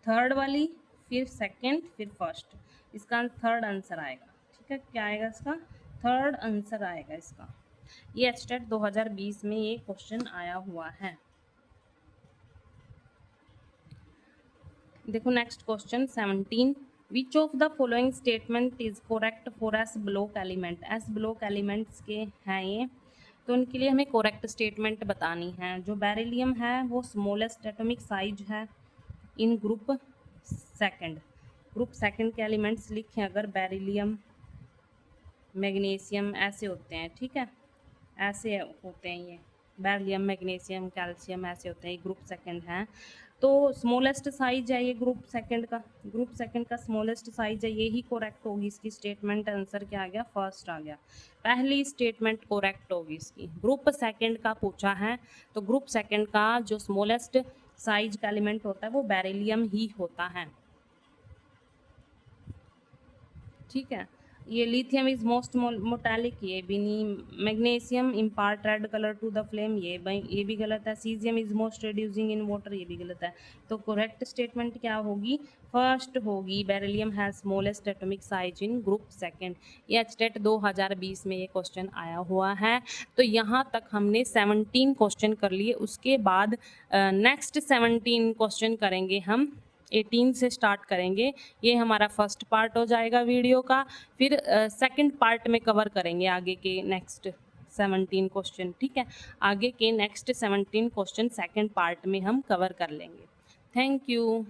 थर्ड वाली, फिर सेकंड, फिर फर्स्ट, इसका थर्ड आंसर आएगा। ठीक है, क्या आएगा इसका, थर्ड आंसर आएगा इसका। ये एचटेट 2020 में ये क्वेश्चन आया हुआ है। देखो next question 17, which of the following statement is correct for S block element. S block elements के हैं ये, तो उनके लिए हमें करेक्ट स्टेटमेंट बतानी है। जो बेरिलियम है वो स्मॉलेस्ट एटॉमिक साइज है इन ग्रुप सेकंड के एलिमेंट्स लिखें अगर, बेरिलियम मैग्नीशियम ऐसे होते हैं। ठीक है, ऐसे होते हैं ये, बेरिलियम मैग्नीशियम कैल्शियम ऐसे होते हैं, ये ग्रुप सेकंड हैं। तो स्मॉलेस्ट साइज है ये ग्रुप सेकंड का स्मॉलेस्ट साइज है, यही करेक्ट होगी इसकी स्टेटमेंट। आंसर क्या आ गया, फर्स्ट आ गया, पहली स्टेटमेंट करेक्ट होगी इसकी। ग्रुप सेकंड का पूछा है तो ग्रुप सेकंड का जो स्मॉलेस्ट साइज का एलिमेंट होता है वो बेरिलियम ही होता है। ठीक है, ये लिथियम इज मोस्ट मोटेलिक, ये भी नहीं। Magnesium impart red colour to the flame, ये भी गलत है। Caesium is most reducing in water, ये भी गलत है। तो करेक्ट स्टेटमेंट क्या होगी, फर्स्ट होगी, beryllium has smallest atomic size in group second. ये एचटेट 2020 में ये क्वेश्चन आया हुआ है। तो यहाँ तक हमने 17 क्वेश्चन कर लिए, उसके बाद नेक्स्ट 17 क्वेश्चन करेंगे हम, 18 से स्टार्ट करेंगे। ये हमारा फर्स्ट पार्ट हो जाएगा वीडियो का, फिर सेकंड पार्ट में कवर करेंगे आगे के नेक्स्ट 17 क्वेश्चन। ठीक है, आगे के नेक्स्ट 17 क्वेश्चन सेकंड पार्ट में हम कवर कर लेंगे। Thank you.